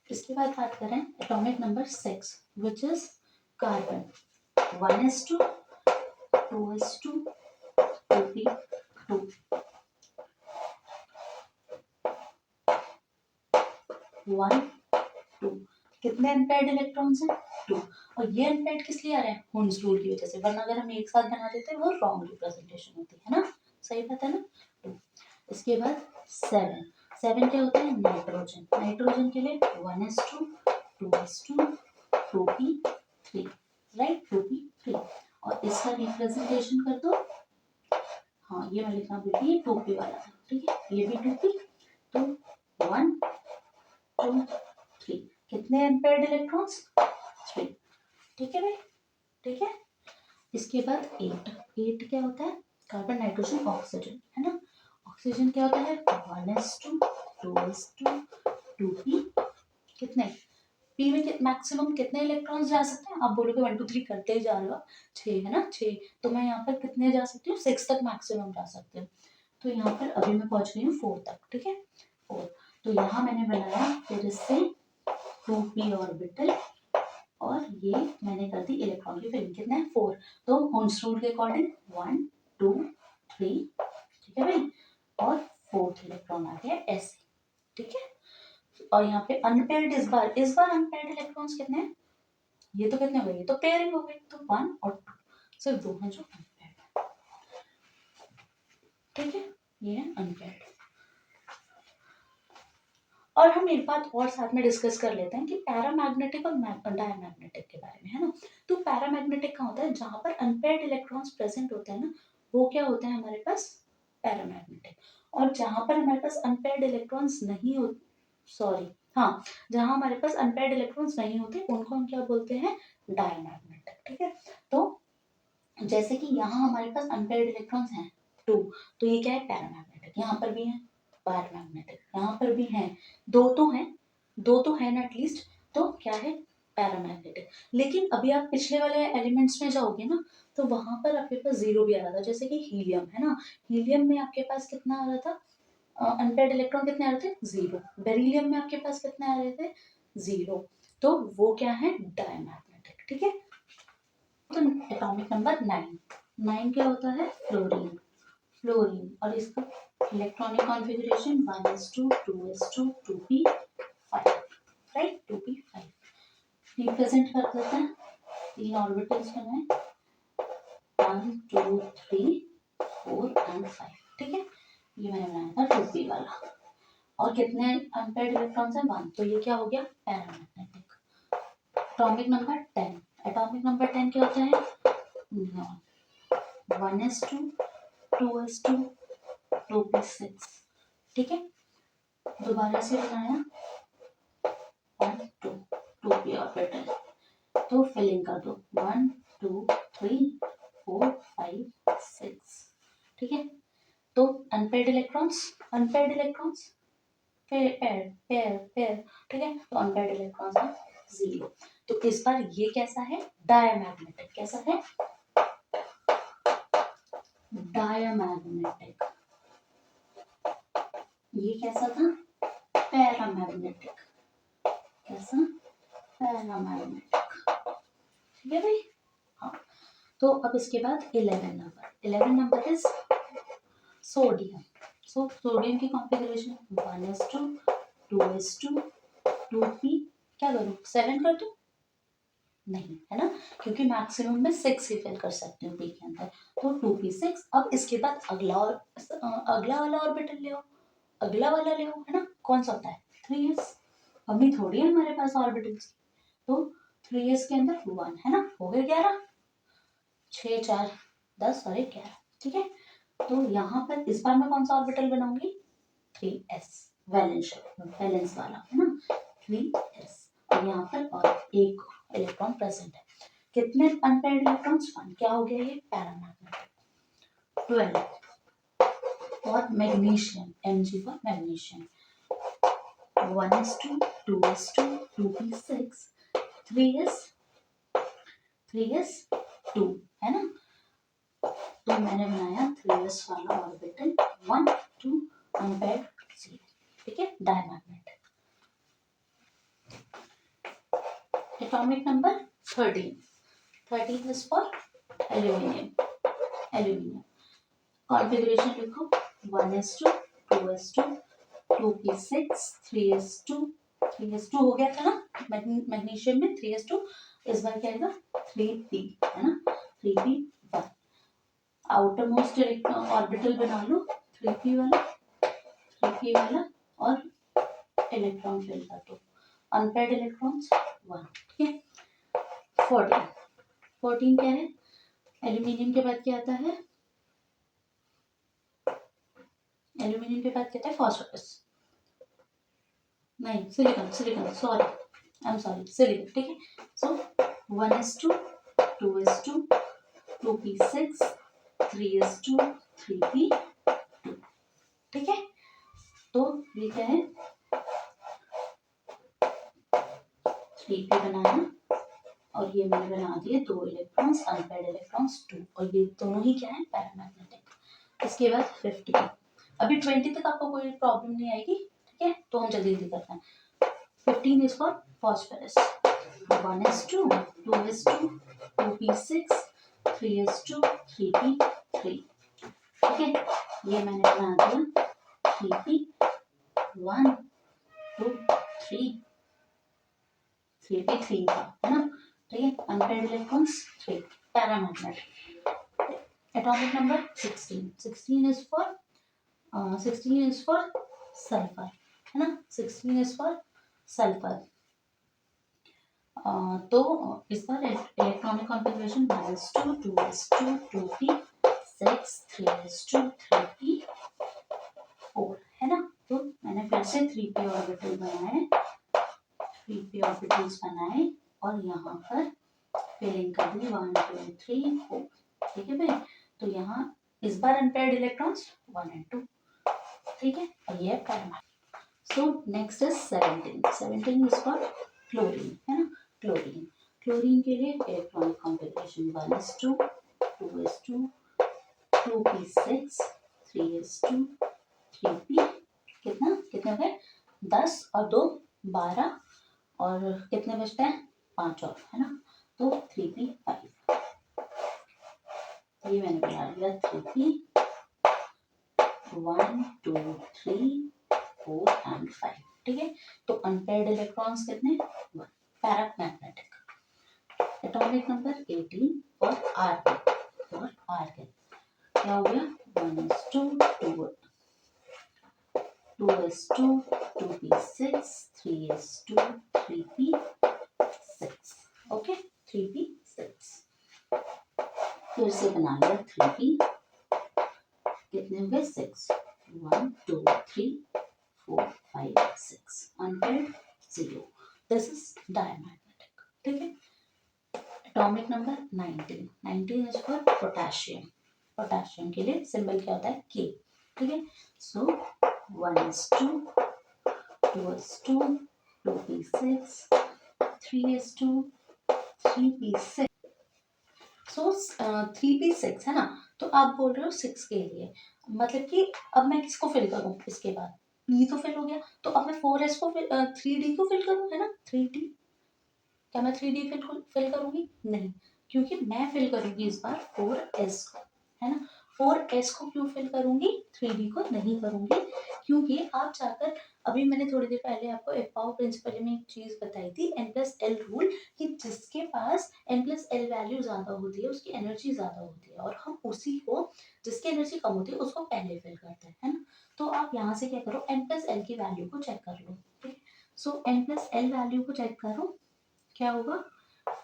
इसके बाद बात करें atomic number 6 which is carbon, 1s2 2s2 2p2 1 2। कितने अनपेयर्ड इलेक्ट्रॉन्स हैं, 2। और ये अनपेयर्ड किस लिए आ रहे हैं, हुन्स रूल की वजह से, वरना अगर हम एक साथ बना देते वो रॉन्ग रिप्रेजेंटेशन होती है ना, सही बात है ना। 2। इसके बाद 7 क्या होता है, नाइट्रोजन। नाइट्रोजन के लिए 1s2 2s2 2p3, right 2p3। और इसका रिप्रेजेंटेशन कर दो, हाँ ये मैं लिखना भूल गई, 2p वाला था, ठीक है ये भी 2p। तो 1 2 3। कितने अनपेयर्ड इलेक्ट्रॉन्स, 3, ठीक है भाई, ठीक है। इसके बाद 8 क्या होता है, कार्बन नाइट्रोजन ऑक्सीजन, है ना। ऑक्सीजन क्या होता है, 1s2 2s2 2p, कितने p में मैक्सिमम कितने इलेक्ट्रॉन्स जा सकते हैं, आप बोलोगे 1 2 3 करते ही जा रहे हो, 6 है ना, 6। तो मैं यहाँ पर कितने जा सकती हूँ, 6 तक मैक्सिमम जा सकते हैं। तो यहाँ पर अभी मैं पहुंच गई हूँ 4 तक, ठीक है 4। तो यहाँ मैंने बनाया फिर इससे 2p ऑर्बिटल, और ये मैंने कर दी इलेक्ट्रॉन की फिलिंग, कितना है 4। तो हुन्स रूल के अकॉर्डिंग 1 2 3, ठीक है भाई, और 4th इलेक्ट्रॉन आ गया ऐसे, ठीक है। और यहाँ पे अनपेयर्ड, इस बार अनपेयर्ड इलेक्ट्रॉन्स कितने हैं, ये तो कितने हो गए, ये तो पेयरिंग हो गई, तो 1 और 2, सिर्फ 2 हैं जो अनपेयर्ड, ठीक है ये है अनपेयर्ड। और हम एक बात और साथ में डिस्कस कर लेते हैं कि पैरामैग्नेटिक और डायमैग्नेटिक के बारे में, है ना। तो पैरामैग्नेटिक का होता है जहां पर अनपेयर्ड इलेक्ट्रॉन्स प्रेजेंट होते हैं ना, वो क्या होते हैं हमारे पास, पैरामैग्नेटिक। और जहां पर हमारे पास अनपेयर्ड इलेक्ट्रॉन्स नहीं हो, सॉरी हाँ, जहां हमारे पास अनपेयर्ड इलेक्ट्रॉन्स नहीं होते उनको हम क्या बोलते हैं, डायमैग्नेटिक, ठीक है। तो जैसे कि यहाँ हमारे पास अनपेयर्ड इलेक्ट्रॉन्स हैं 2, तो ये क्या है पैरामैग्नेटिक, यहाँ पर भी है पैरामैग्नेटिक, यहाँ पर भी है, दो तो है ना एटलीस्ट, तो क्या है पैरामैग्नेटिक। लेकिन अभी आप पिछले वाले एलिमेंट्स में जाओगे ना, तो वहां पर आपके पास 0 भी आ रहा था, जैसे कि हीलियम है ना, हीलियम में आपके पास कितना आ रहा था, अनपेयर्ड इलेक्ट्रॉन कितने आ रहे थे, 0। बेरिलियम में आपके पास कितने आ रहे थे, 0। तो वो क्या है डायमैग्नेटिक, ठीक है। तो एटॉमिक नंबर 9 क्या होता है, फ्लोरीन और इसका electronic configuration 1s2 2s2 2p5, right 2p5। Represent कर देते हैं, 3 ऑर्बिटल्स बनाए 1 2 3 4 एंड 5, ठीक है। ये मैंने बनाया था 2p वाला। और कितने अनपेयर्ड इलेक्ट्रॉन्स हैं, 1, तो ये क्या हो गया paramagnetic. Atomic number 10, atomic number 10 क्या होता है, नियॉन, 1s2 2s2 2p6, ठीक है। दोबारा से बनाया 1 2 2p ऑर्बिटल, तो फिलिंग कर दो 1 2 3 4 5 6, ठीक है। तो unpaired electrons pair pair pair pair, ठीक है। तो अनपेयर्ड इलेक्ट्रॉन्स है 0। तो इस बार ये कैसा है, डायमैग्नेटिक, कैसा है डायमैग्नेटिक। ये कैसा था, पैरामैग्नेटिक, कैसा पैरामैग्नेटिक, ठीक है भाई। हाँ, तो अब इसके बाद 11 number is sodium. So sodium की कॉन्फ़िगरेशन 1s2 2s2 2p, क्या करूँ 7 कर दूँ, नहीं, है ना, क्योंकि मैक्सिमम में 6 ही फिल कर सकती हूँ पी के अंदर। तो 2p6। अब इसके बाद अगला वाला ऑर्बिटल ले आओ, अगला वाला ले आओ, है ना, कौन सा होता है 3s। कमी थोड़ी है हमारे पास ऑर्बिटल्स की। तो 3s के अंदर 1, है ना, हो गए 11, 6 4 10 और 11, ठीक है। तो यहाँ पर इस बार मैं कौन सा ऑर्बिटल बनाऊंगी 3s, वैलेंस वाला, है ना, 3s। और यहाँ पर और एक इलेक्ट्रॉन प्रेजेंट है। कितने अनपेयर्ड इलेक्ट्रॉन्स 1, क्या हो गया ये पैरामैग्नेटिक। 12 और magnesium, Mg for magnesium, 1s2 2s2 2p6 3s 2, है ना। तो मैंने बनाया 3s वाला ऑर्बिटल 1 2 अनपेयर्ड 0, ठीक है, diamagnetic. Atomic number 13 is for aluminium. Configuration लिखो 1s2 2s2 2p6 3s2 हो गया था ना मैग्नीशियम में 3s2। इस बार क्या आएगा 3p, है ना, 3p1। आउटर मोस्ट ऑर्बिटल बना लो 3p वाला और इलेक्ट्रॉन फिल कर दो, अनपेयर्ड इलेक्ट्रॉन्स 1, ठीक है। 14 क्या है, एल्यूमिनियम के बाद क्या आता है, एल्यूमिनियम के बाद क्या आता है फॉस्फोरस, नहीं सिलिकॉन, सिलिकॉन सिलिकॉन, ठीक है। सो 1s2 2s2 2p6 3s2 3p2, ठीक है। तो ये क्या है 3p बनाना और ये मैंने बना दिए 2 इलेक्ट्रॉन्स अनपेयर्ड इलेक्ट्रॉन्स 2, और ये दोनों ही क्या है पैरामैग्नेटिक। इसके बाद 50, अभी 20 तक आपको कोई प्रॉब्लम नहीं आएगी, ठीक है। तो हम जल्दी जल्दी करते हैं। 15 is for phosphorus, 1s2 2s2 2p6 3s2 3p3, ठीक है। ये मैंने बना दिया 3p1 2 3 3p3 का, है ना, ठीक है। Unpaired electrons 3, paramagnetic. Atomic number 16 is for sulphur, है ना, 16 is for सल्फर। तो इस बार electronic configuration 1s2 2s2 2p6 3s2 3p4, है ना। तो मैंने फिर से 3p ऑर्बिटल बनाए, 3p ऑर्बिटल्स बनाए और यहाँ पर फिलिंग कर दी 1 2 3 4, ठीक है भाई। तो यहाँ इस बार अनपेयर्ड इलेक्ट्रॉन्स 1 and 2, ठीक है, और ये paramagnetic. So next is 17 is for chlorine, है ना, क्लोरीन के लिए electronic configuration 1s2 2s2 2p6 3s2 3p, कितने हो गए 10 और 2 12, और कितने बचते हैं 5 और, है ना, तो 3p5। ये मैंने बना लिया 3p 1 2 3 4 and 5, ठीक है। तो अनपेयर्ड इलेक्ट्रॉन्स कितने 1, पैरामैग्नेटिक। एटॉमिक नंबर 18 और आर्गन, क्या हो गया 1s2 2s2 2p6 3s2 3p6, okay 3p6। फिर से बना लिया 3p, कितने हो गए 6 1 2 3 4 5 6, अनपेयर्ड 0, दिस इज डायमैग्नेटिक, ठीक है। Atomic number 19 is for potassium के लिए सिंबल क्या होता है K, ठीक है। सो 1s2 2s2 2p6 3s2 3p6, सो 3p6, है ना। तो आप बोल रहे हो 6 के लिए, मतलब कि अब मैं किसको फिल करूं, इसके बाद p तो फिल हो गया, तो अब मैं 4s को 3d को फिल करूं, है ना, 3d। क्या मैं 3d फिल करूंगी, नहीं, क्योंकि मैं फिल करूंगी इस बार 4s को, है ना। 4s को क्यों फिल करूंगी, 3d को नहीं करूंगी, क्योंकि आप चाहकर, अभी मैंने थोड़ी देर पहले आपको एपाउ प्रिंसिपल में एक चीज बताई थी, n+l रूल, कि जिसके पास n+l वैल्यू ज्यादा होती है उसकी एनर्जी ज्यादा होती है, और हम उसी को, जिसकी एनर्जी कम होती है उसको पहले फिल करते हैं, है ना। तो आप यहाँ से क्या करो, n+l की वैल्यू को चेक कर लो, ठीक है। सो n+l वैल्यू को चेक करो, क्या होगा,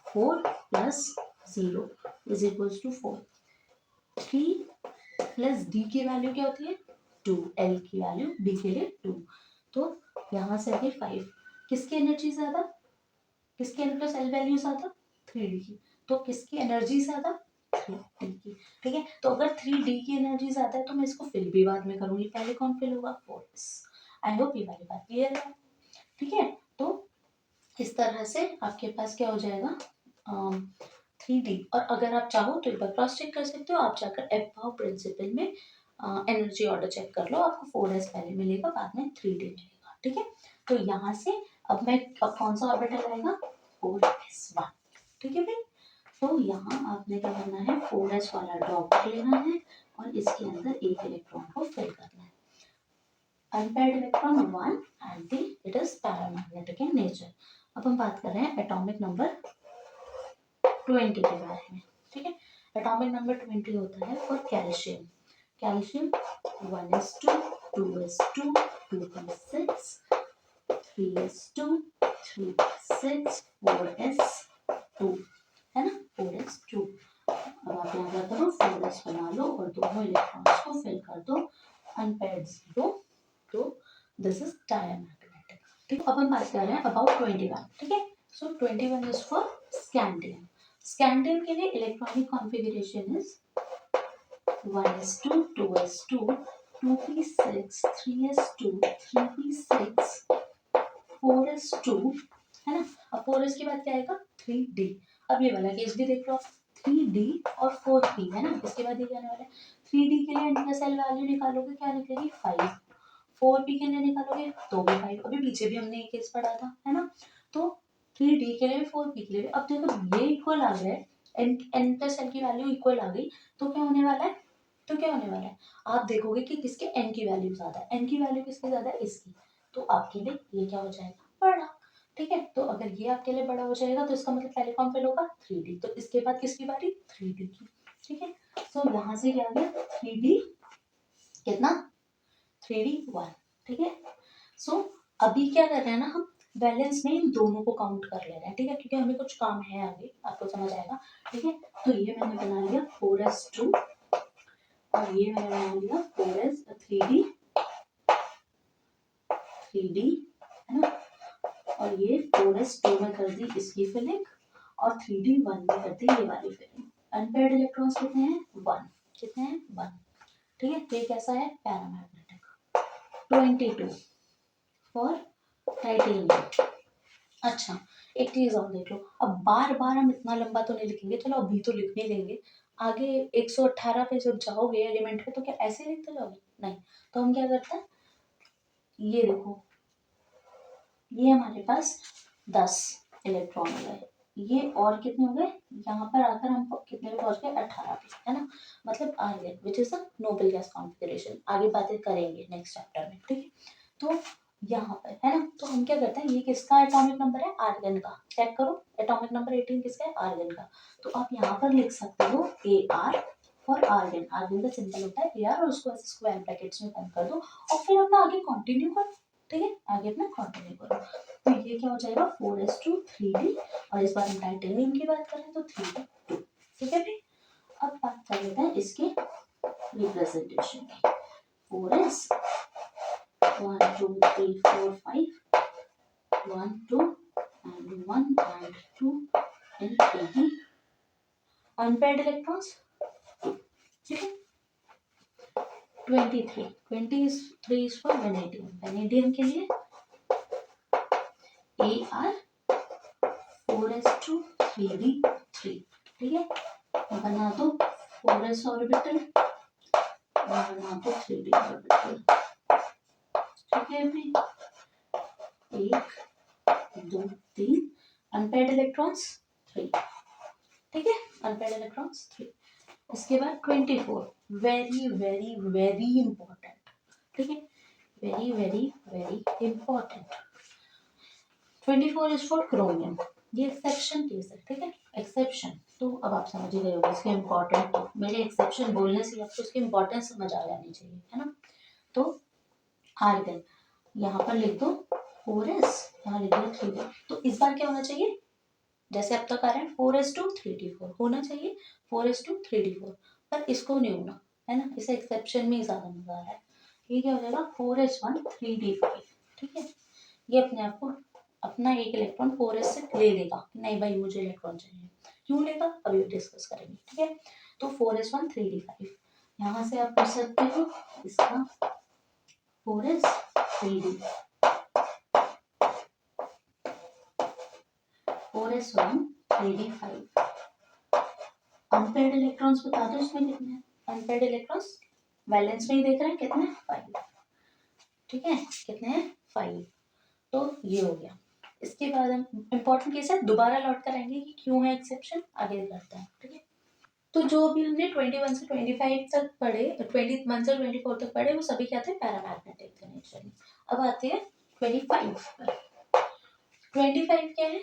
4 + 0 = 4, 3 + d की वैल्यू क्या होती है, 2, l की वैल्यू d के लिए 2, तो यहाँ से आगे 5, किसकी एनर्जी ज्यादा, किसकी n+l वैल्यू ज्यादा, 3d की, तो किसकी एनर्जी ज्यादा, 3d की, ठीक है। तो अगर 3d की एनर्जी ज्यादा है तो मैं इसको फिल भी बाद में करूंगी, पहले कौन फिल होगा, 4s। आई होप ये वाली बात क्लियर है, ठीक है। तो इस तरह से आपके पास क्या हो जाएगा, 3d, और अगर आप चाहो तो एक बार क्रॉस चेक कर सकते हो, आप जाकर एपाउ प्रिंसिपल में एनर्जी ऑर्डर चेक कर लो, आपको 4s पहले मिलेगा, बाद में 3d मिलेगा, ठीक है। तो यहाँ से अब कौन सा ऑर्बिटल आएगा, 4s1, ठीक है भाई। तो यहाँ आपने क्या करना है, 4s वाला ड्रॉप कर लेना है और इसके अंदर एक इलेक्ट्रॉन को फिल करना है। Unpaired electron 1 and it is paramagnetic in nature. अब हम बात कर रहे हैं एटॉमिक नंबर 20 के बारे में, ठीक है। एटॉमिक नंबर 20 होता है for calcium, calcium 1s2, 2s2, 2p6, 3s2, 3p6, 4s2, है ना, 4s2। अब आप यहाँ क्या करो, 4s बना लो और दोनों इलेक्ट्रॉन्स को फिल कर दो, अनपेयर्ड 0, तो दिस इज डायमैग्नेटिक, ठीक। अब हम बात कर रहे हैं अबाउट 21, ठीक है। सो 21 इज फॉर स्कैंडियम, स्कैंडियम के लिए electronic configuration is 1s2, 2s2, 2p6, 3s2, 3p6, 4s2, है ना। अब 4s के बाद क्या आएगा, 3d। अब ये वाला केस भी देख लो, 3d और 4p, है ना। इसके बाद ये क्या आने वाला है, 3d के लिए n+l वैल्यू निकालोगे, क्या निकलेगी, 5, 4p के लिए निकालोगे तो भी 5, अभी पीछे भी हमने एक केस पढ़ा था, है ना। तो 3d के लिए भी 4p के लिए भी, अब देखो ये इक्वल आ गए, n+l की वैल्यू इक्वल आ गई, तो क्या होने वाला है, तो क्या होने वाला है, आप देखोगे कि किसके n की वैल्यू ज्यादा है, n की वैल्यू किसकी ज्यादा है, इसकी, तो आपके लिए ये क्या हो जाएगा, बड़ा, ठीक है। तो अगर ये आपके लिए बड़ा हो जाएगा तो इसका मतलब पहले कौन फिल होगा, 3d, तो इसके बाद किसकी बारी, 3d की, ठीक है। सो यहाँ से क्या आ गया, 3d कितना, 3d 1, ठीक है। सो अभी क्या कर रहे हैं ना, हम बैलेंस में इन दोनों को काउंट कर ले रहे हैं, ठीक है, क्योंकि हमें कुछ काम है आगे, आपको समझ आएगा, ठीक है। तो ये मैंने बना लिया 4s2 और ये मैंने बना लिया 4s 3d, 3d, है ना। और ये 4s2 में कर दी इसकी फिलिंग और 3d 1 में कर दी ये वाली फिलिंग। अनपेयर्ड इलेक्ट्रॉन्स कितने हैं, 1, कितने हैं, 1, ठीक है। तो ये कैसा है, पैरामैग्नेटिक। 22 for titanium. अच्छा, एक चीज और देख लो, अब बार बार हम इतना लंबा तो नहीं लिखेंगे, चलो अभी तो लिख नहीं लेंगे, आगे 118 पे जब जाओगे एलिमेंट पे तो क्या ऐसे लिखते जाओगे, नहीं। तो हम क्या करते हैं, ये देखो, ये हमारे पास 10 इलेक्ट्रॉन हो गए, ये और कितने हो गए, यहाँ पर आकर हम कितने पे पहुंच गए, 18 पे, है ना। मतलब argon which is a noble gas configuration, आगे बातें करेंगे नेक्स्ट चैप्टर में, ठीक है। तो यहाँ पर, है ना, तो हम क्या करते हैं, ये किसका एटॉमिक नंबर है, आर्गन का, चेक करो, एटॉमिक नंबर 18 किसका है, आर्गन का। तो आप यहाँ पर लिख सकते हो AR और आर्गन, आर्गन का सिंबल होता है AR और उसको ऐसे स्क्वायर ब्रैकेट्स में बंद कर दो और फिर अपना आगे कंटिन्यू करो, ठीक है, आगे अपना कंटिन्यू करो। तो ये क्या हो जाएगा, 4s2 3d, और इस बार हम टाइटेनियम की बात करें तो 3d 2, ठीक है भाई। अब बात कर लेते हैं इसके रिप्रेजेंटेशन की, 4s 1 2 3 4 5, 1 2 and 1 and 2 in 3d, unpaired electrons, ठीक है। 23, 23 is for vanadium, vanadium के लिए AR 4s2 3d 3, ठीक है। बना दो 4s ऑर्बिटल और बना दो 3d ऑर्बिटल, ठीक है भाई, 1 2 3, अनपेयर्ड इलेक्ट्रॉन्स 3, ठीक है, अनपेयर्ड इलेक्ट्रॉन्स 3। इसके बाद 24, वेरी वेरी वेरी इंपॉर्टेंट, ठीक है, very very very important. 24 is for chromium, ये एक्सेप्शन केस है, ठीक है, एक्सेप्शन। तो अब आप समझ ही गए होगे इसके इम्पोर्टेंट, तो मेरे एक्सेप्शन बोलने से आपको इसकी इम्पोर्टेंस समझ आ जानी चाहिए, है ना। तो आर्गन यहाँ पर लिख दो 4s, यहाँ लिख दो 3d। तो इस बार क्या होना चाहिए, जैसे अब तक आ रहा है 4s2 3d4 होना चाहिए, 4s2 3d4, पर इसको नहीं होना, है ना, इसे एक्सेप्शन में ही ज्यादा मजा आ रहा है। ये क्या हो जाएगा 4s1 3d5, ठीक है। ये अपने आप को अपना एक इलेक्ट्रॉन 4s से ले लेगा, नहीं भाई मुझे इलेक्ट्रॉन चाहिए, क्यों लेगा अभी डिस्कस करेंगे, ठीक है। तो 4s1 3d5, यहाँ से आप कर सकते हो इसका 4s3d, 4s1 3d5। Unpaired electrons बता दो इसमें कितने हैं, अनपेयर्ड इलेक्ट्रॉन्स वैलेंस में ही देख रहे हैं कितने, 5, ठीक है, कितने हैं 5। तो ये हो गया। इसके बाद हम इम्पोर्टेंट केस है, दोबारा लौट कर आएंगे कि क्यों है एक्सेप्शन, आगे करते हैं, ठीक है। तो जो भी हमने 21 से 25 तक पढ़े, 21 से 24 तक पढ़े, वो सभी क्या थे, पैरामैग्नेटिक थे नेचुरली। अब आते हैं 25 पर। 25 क्या है,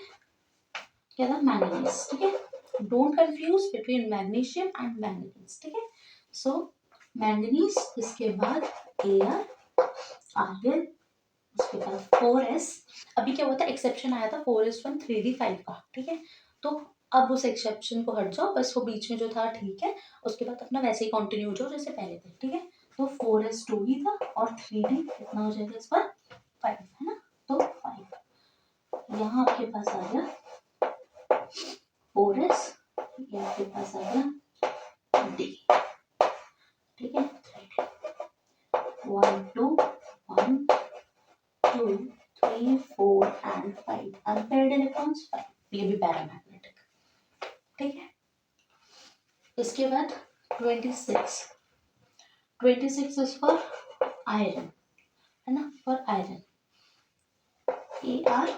क्या था, मैंगनीज, ठीक है। Don't confuse between magnesium and manganese, ठीक है। सो मैंगनीज, इसके बाद Ar, आर्गन, उसके बाद 4s। अभी क्या हुआ था, एक्सेप्शन आया था 4s1 3d5 का, ठीक है। तो अब उस एक्सेप्शन को हट जाओ, बस वो बीच में जो था ठीक है, उसके बाद अपना वैसे ही कंटिन्यू हो जाओ जैसे पहले थे, ठीक है। तो 4s2 ही था और 3d कितना हो जाएगा इस पर 5, है ना। तो 5 यहाँ आपके पास आ गया 4s, ये आपके पास आ गया d, ठीक है। 1 2 1 2 3 4 and 5 अनपेयर्ड इलेक्ट्रॉन्स 5, ये भी पैरामैग्नेटिक, ठीक है। इसके बाद 26, 26 इज फॉर आयरन, है ना, for iron. Ar,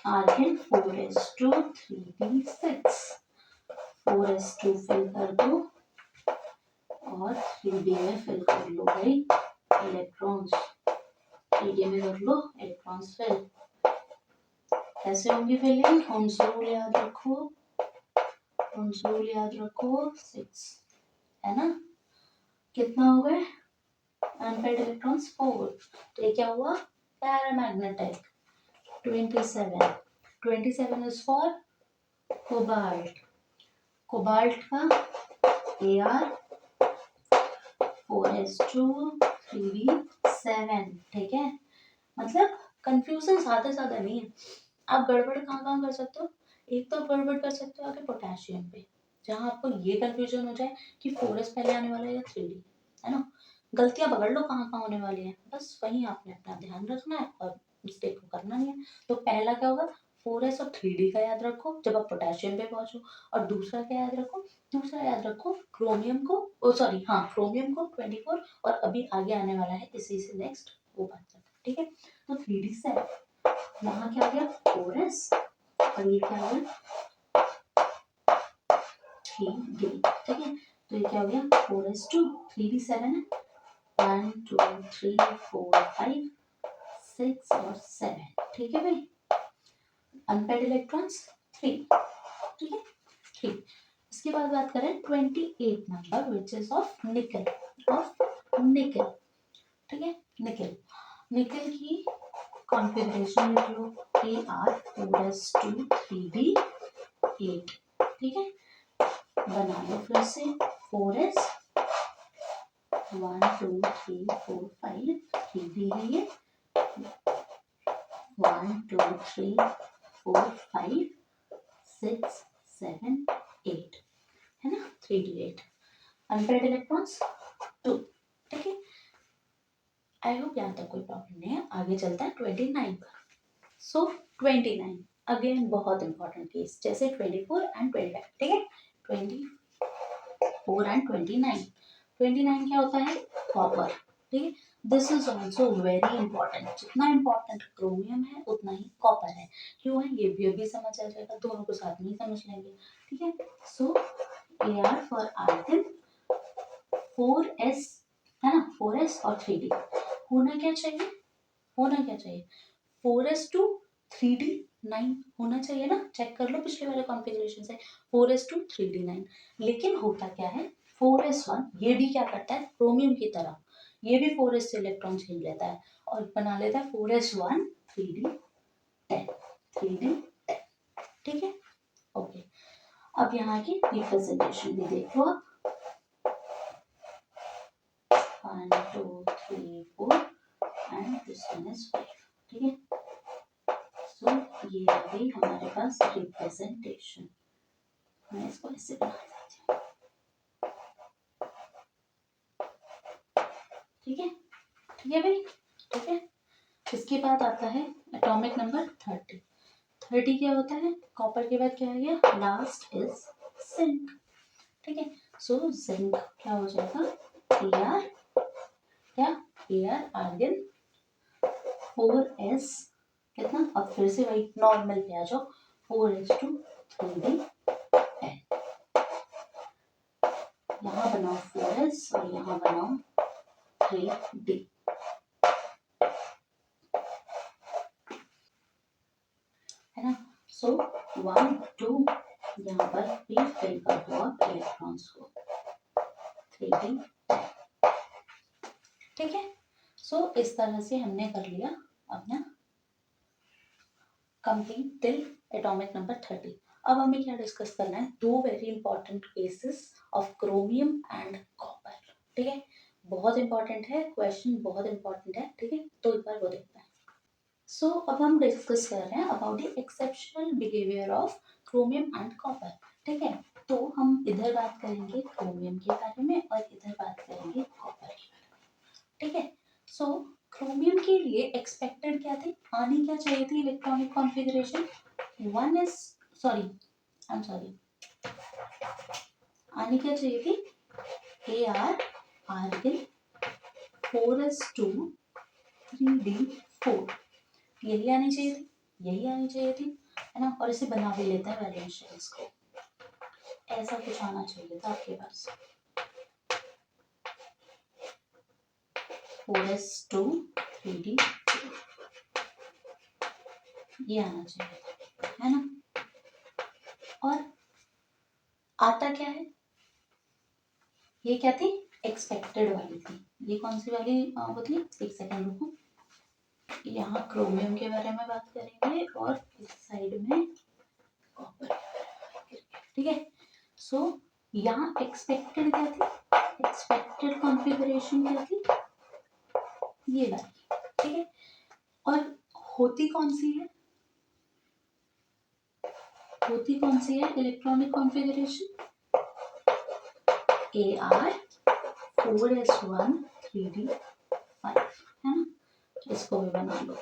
argon 4s2 3d6, 4s2 fill कर दो और 3d में फिल कर लो भाई इलेक्ट्रॉन्स, 3d में कर लो इलेक्ट्रॉन्स फिल। कैसे होंगी फिलिंग, कंसोल याद रखो, कंसोल याद रखो 6, है ना। कितना हो गए अनपेयर्ड इलेक्ट्रॉन्स 4, तो ये क्या हुआ paramagnetic. 27, 27 is for cobalt, cobalt का Ar 4s2 3d7, ठीक है। मतलब कंफ्यूजन ज्यादा नहीं है, आप गड़बड़ कहाँ कर सकते हो, एक तो आप गड़बड़ कर सकते हो आगे पोटेशियम पे, जहाँ आपको ये कंफ्यूजन हो जाए कि 4s पहले आने वाला है या 3d, है ना। गलतियां पकड़ लो कहाँ होने वाली है, बस वही आपने अपना ध्यान रखना है और मिस्टेक को करना नहीं है। तो पहला क्या होगा 4s और 3d का याद रखो जब आप पोटेशियम पे पहुंचो, और दूसरा क्या याद रखो, दूसरा याद रखो क्रोमियम को, ओ सॉरी हाँ क्रोमियम को 24, और अभी आगे आने वाला है इसी से नेक्स्ट वो बात करते हैं, ठीक है। तो 3d से यहाँ क्या आ गया 4s और ये क्या आ गया 3d, ठीक है। तो ये क्या हो गया 4s2 3d7 है, 1 2 3 4 5 6 और 7, ठीक है भाई। अनपेयर्ड इलेक्ट्रॉन्स 3, ठीक है 3। इसके बाद बात करें 28 नंबर विच इज ऑफ निकल, ऑफ निकल, ठीक है। निकल, निकल की कॉन्फ़िगरेशन लिख लो Ar4s2 3d8, ठीक है। बना लो फिर से 4s 1 2 3 4 5 3d है ये, 1 2 3 4 5 6 7 8, है ना 3d8। अनपेयर्ड इलेक्ट्रॉन्स 2, ठीक है। आई होप यहाँ तक कोई प्रॉब्लम नहीं है, आगे चलता है 29 पर। सो 29 अगेन बहुत इंपॉर्टेंट केस, जैसे 24 एंड 25, ठीक है। 24 एंड 29, 29 क्या होता है कॉपर, ठीक है। This is also very important, जितना इंपॉर्टेंट क्रोमियम है उतना ही कॉपर है। क्यों है ये भी अभी समझ आ जाएगा, दोनों को साथ में ही समझ लेंगे। ठीक है, सो AR फॉर आर्गन 4s है ना, 4s और 3d होना क्या चाहिए, होना क्या चाहिए 4s टू 3d 9 होना चाहिए ना, चेक कर लो पिछले वाले कॉन्फ़िगरेशन से 4s टू 3d 9। लेकिन होता क्या है 4s1 ये भी क्या करता है क्रोमियम की तरह, ये भी 4s से इलेक्ट्रॉन छीन लेता है और बना लेता है 4s1 3d 10 3d 10। ठीक है, ओके। अब यहाँ की रिप्रेजेंटेशन भी देख लो आप, 1 2 3 4 एंड दिस वन इज 5। ठीक है, सो ये आ गई हमारे पास रिप्रेजेंटेशन। मैं इसको ऐसे बना देती हूँ। ठीक है, ठीक है भाई, ठीक है। इसके बाद आता है एटॉमिक नंबर 30। 30 क्या होता है, कॉपर के बाद क्या आ गया, लास्ट इज जिंक। ठीक है, सो जिंक क्या हो जाएगा, AR क्या, AR आर्गन 4s कितना, अब फिर से वही नॉर्मल पे आ जाओ 4s टू 3d 10। यहाँ बनाओ 4s और यहाँ बनाओ 3d। है ना, सो 1 2 यहाँ पर भी फिल कर दो आप इलेक्ट्रॉन्स को 3d। ठीक है, सो इस तरह से हमने कर लिया अपना कंप्लीट टिल एटॉमिक नंबर 30। अब हमें क्या डिस्कस करना है, दो very important cases of chromium and copper. ठीक है, बहुत इंपॉर्टेंट है क्वेश्चन, बहुत इंपॉर्टेंट है। ठीक है, तो एक बार वो देखते हैं। सो अब हम डिस्कस कर रहे हैं about the exceptional behaviour of chromium and copper. ठीक है, तो हम इधर बात करेंगे क्रोमियम के बारे में और इधर बात करेंगे कॉपर के बारे में। ठीक है, सो क्रोमियम के लिए एक्सपेक्टेड क्या थी, आनी क्या चाहिए थी electronic configuration, one is sorry I am sorry आनी क्या चाहिए थी AR आर्गन 4s2 3d4, यही आनी चाहिए थी, यही आनी चाहिए थी, है ना। और इसे बना भी लेते हैं वैलेंस शेल्स को, ऐसा कुछ आना चाहिए था आपके पास 4s2 3d4, ये आना चाहिए था, है ना। और आता क्या है, ये क्या थी एक्सपेक्टेड वाली थी, ये कौन सी वाली बदली, एक सेकंड रुको, यहाँ क्रोमियम के बारे में बात करेंगे और इस साइड में कॉपर। ठीक है, सो यहाँ एक्सपेक्टेड क्या थी, एक्सपेक्टेड कॉन्फ़िगरेशन क्या थी, ये वाली। ठीक है, और होती कौन सी है, होती कौन सी है electronic configuration, AR 4s1 3d5, है ना। इसको भी बना लो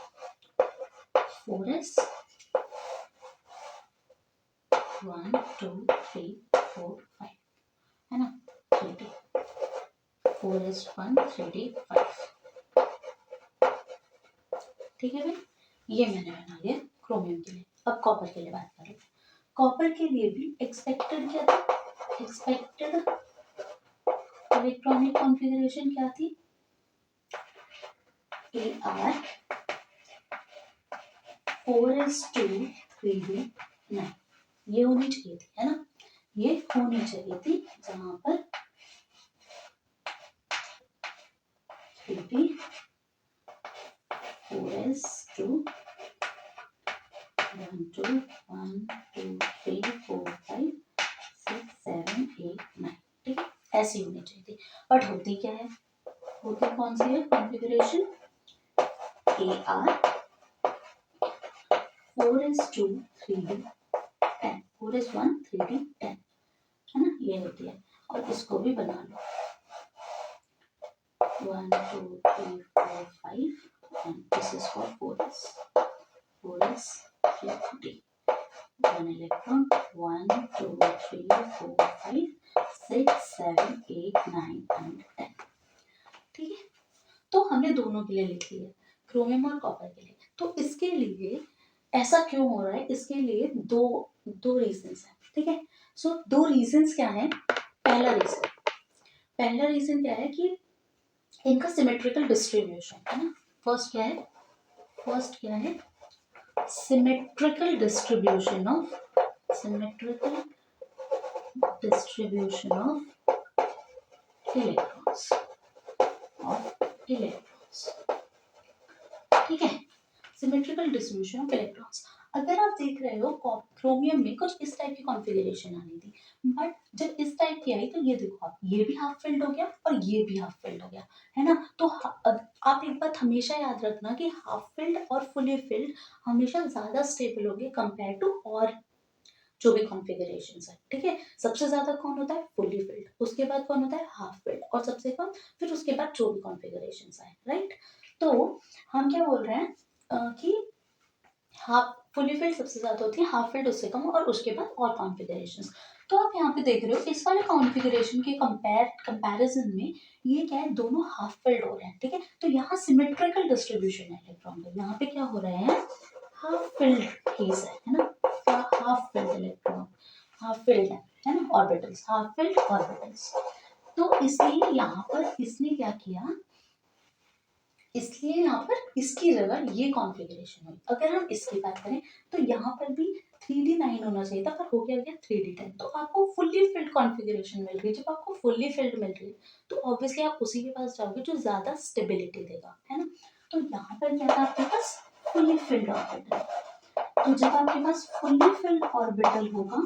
4s 1 2 3 4 5, है ना, 3d 4s1 3d5। ठीक है भाई, ये मैंने बना लिया क्रोमियम के लिए। अब कॉपर के लिए बात करें, कॉपर के लिए भी एक्सपेक्टेड क्या था, एक्सपेक्टेड इलेक्ट्रॉनिक कॉन्फ़िगरेशन क्या थी, AR 4s2 3d9, ये होनी चाहिए थी, है ना, ये होनी चाहिए थी, जहां पर 3d 4s2 1 2 1 2 3 4 5 6 7 8 9। ठीक है, ऐसी होनी चाहिए थी, बट होती क्या है, होती कौन सी है configuration, AR 4s2 3d10 4s1 3d10, है ना, ये होती है। और इसको भी बना लो 1 2 3 4 5 and this is for 4s 3d 1 electron 1 2 3 4 5 6 7 8 9 and 10। ठीक है, तो हमने दो ये लिख लिया क्रोमियम और कॉपर के लिए। तो इसके लिए ऐसा क्यों हो रहा है, इसके लिए दो दो रीजंस है, ठीक है। सो दो रीजंस क्या है, पहला रीजन क्या है कि इनका सिमेट्रिकल डिस्ट्रीब्यूशन है ना। फर्स्ट क्या है सिमेट्रिकल डिस्ट्रीब्यूशन ऑफ इलेक्ट्रॉन्स ठीक है, सिमेट्रिकल डिस्ट्रीब्यूशन ऑफ इलेक्ट्रॉन्स। अगर आप देख रहे हो क्रोमियम में कुछ इस टाइप की कॉन्फ़िगरेशन आनी थी, बट जब इस टाइप की आई तो ये देखो आप, ये भी हाफ फिल्ड हो गया और ये भी हाफ फिल्ड हो गया, है ना। तो आप एक बात हमेशा याद रखना कि हाफ फिल्ड और फुली फिल्ड हमेशा ज्यादा स्टेबल होंगे कंपेयर टू और जो भी कॉन्फ़िगरेशंस है, ठीक है। सबसे ज्यादा कौन होता है फुली फिल्ड, उसके बाद कौन होता है हाफ फिल्ड, और सबसे कम फिर उसके बाद जो भी कॉन्फ़िगरेशंस आए, राइट। तो हम क्या बोल रहे हैं कि हाफ फुली फिल्ड सबसे ज्यादा होती है, हाफ फिल्ड उससे कम, और उसके बाद और कॉन्फ़िगरेशंस। तो आप यहाँ पे देख रहे हो इस वाले कॉन्फ़िगरेशन के कंपैरिजन में ये क्या है, दोनों हाफ फिल्ड हो रहे हैं, ठीक है। तो यहाँ सिमेट्रिकल डिस्ट्रीब्यूशन है इलेक्ट्रॉन का, यहाँ पे क्या हो रहा है हाफ फिल्ड केस है ना, half filled electron, half filled है ना, ऑर्बिटल्स, हाफ फिल्ड ऑर्बिटल्स। तो इसलिए यहाँ पर इसने क्या किया, इसलिए यहाँ पर इसकी जगह ये कॉन्फ़िगरेशन हुई। अगर हम इसकी बात करें तो यहाँ पर भी 3D9 होना चाहिए था, पर हो गया 3D10। तो आपको फुल्ली फिल्ड कॉन्फ़िगरेशन मिल रही है। जब आपको फुल्ली फिल्ड मिल रही है तो ऑब्वियसली आप उसी के पास जाओगे जो ज्यादा स्टेबिलिटी देगा, है ना। तो यहाँ पर क्या था आपके पास फुल्ली फिल्ड ऑर्बिटल। तो जब आपके पास फुल्ली फिल्ड ऑर्बिटल होगा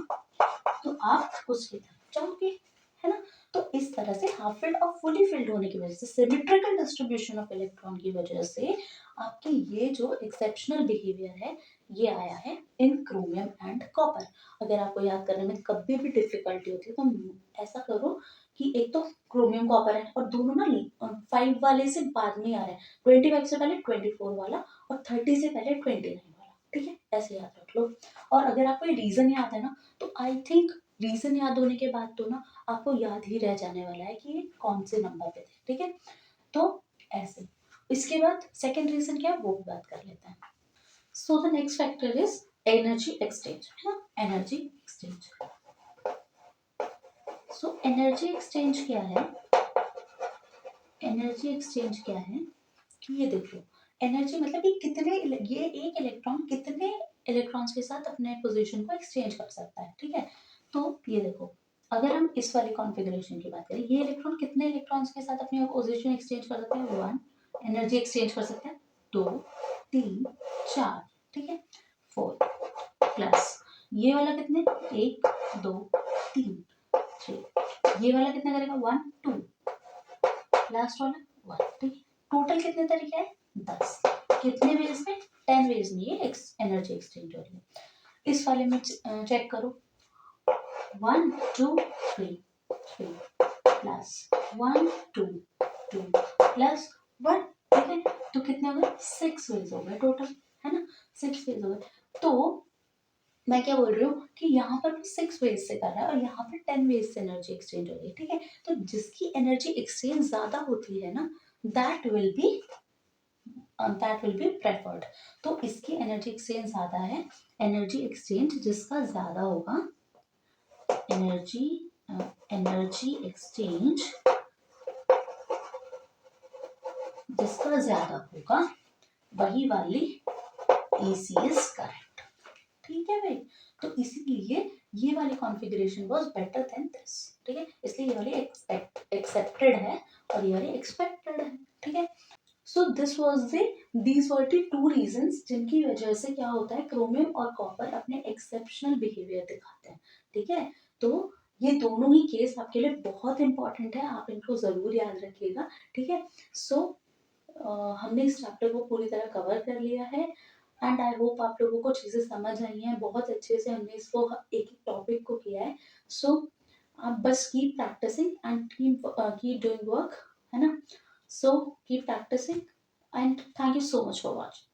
तो आप उसकी तरफ जाओगे, है ना। तो इस तरह से हाफ फिल्ड और फुली फिल्ड होने की वजह से, सिमेट्रिकल डिस्ट्रीब्यूशन ऑफ इलेक्ट्रॉन की वजह से आपके ये जो एक्सेप्शनल बिहेवियर है ये आया है इन क्रोमियम एंड कॉपर। अगर आपको याद करने में कभी भी डिफिकल्टी होती है तो ऐसा करो कि एक तो क्रोमियम कॉपर है और दोनों ना 5 वाले से बाद में आ रहे हैं, 25 से पहले 24 वाला और 30 से पहले 29 वाला, ठीक है, ऐसे याद रख लो। और अगर आपको ये रीजन याद है ना तो आई थिंक रीजन याद होने के बाद तो ना आपको याद ही रह जाने वाला है कि ये कौन से नंबर पे थे, ठीक है। तो ऐसे इसके बाद सेकंड रीजन क्या है वो भी बात कर लेते हैं। So the next factor is energy exchange, है ना, energy exchange. So energy exchange क्या है, एनर्जी एक्सचेंज क्या है कि ये देखो एनर्जी मतलब कि कितने, ये एक इलेक्ट्रॉन कितने इलेक्ट्रॉन्स के साथ अपने पोजीशन को एक्सचेंज कर सकता है, ठीक है। तो ये देखो अगर हम इस वाली कॉन्फ़िगरेशन की बात करें, ये इलेक्ट्रॉन कितने इलेक्ट्रॉन्स के साथ अपनी पोजीशन एक्सचेंज कर सकते हैं, 1 एनर्जी एक्सचेंज कर सकते हैं, 2 3 4, ठीक है, 4 प्लस ये वाला कितने 1 2 3 3, ये वाला कितना करेगा 1 2, लास्ट वाला 1, ठीक है। टोटल कितने तरीके हैं 10, कितने वेज में 10 वेज में ये एनर्जी एक्सचेंज हो रही है। इस वाले में चेक करो 1 2 3 3 प्लस 1 2 2 प्लस 1, ठीक है। तो कितने हो गए 6 वेज हो गए टोटल, है ना, 6 वेज हो गए। तो मैं क्या बोल रही हूँ कि यहाँ पर 6 वेज से कर रहा है और यहाँ पर 10 वेज से एनर्जी एक्सचेंज हो रही है, ठीक है। तो जिसकी एनर्जी एक्सचेंज ज्यादा होती है ना दैट विल बी प्रेफर्ड। तो इसकी एनर्जी एक्सचेंज ज्यादा है, एनर्जी एक्सचेंज जिसका ज्यादा होगा, एनर्जी एक्सचेंज जिसका ज्यादा होगा वही वाली AC इज करेक्ट, ठीक है भाई। तो इसीलिए ये वाली configuration was better than this, ठीक है, इसलिए ये वाली एक्सेप्टेड है और ये वाली एक्सपेक्टेड है, ठीक है। So this was these were the two reasons जिनकी वजह से क्या होता है क्रोमियम और कॉपर अपने एक्सेप्शनल बिहेवियर दिखाते हैं, ठीक है। तो ये दोनों ही केस आपके लिए बहुत इंपॉर्टेंट है, आप इनको जरूर याद रखिएगा, ठीक है। सो हमने इस चैप्टर को पूरी तरह कवर कर लिया है एंड आई होप आप लोगों को चीज़ें समझ आई हैं, बहुत अच्छे से हमने इसको एक एक टॉपिक को किया है। सो आप बस keep practicing and keep doing work, है ना। So keep practicing and thank you so much for watching.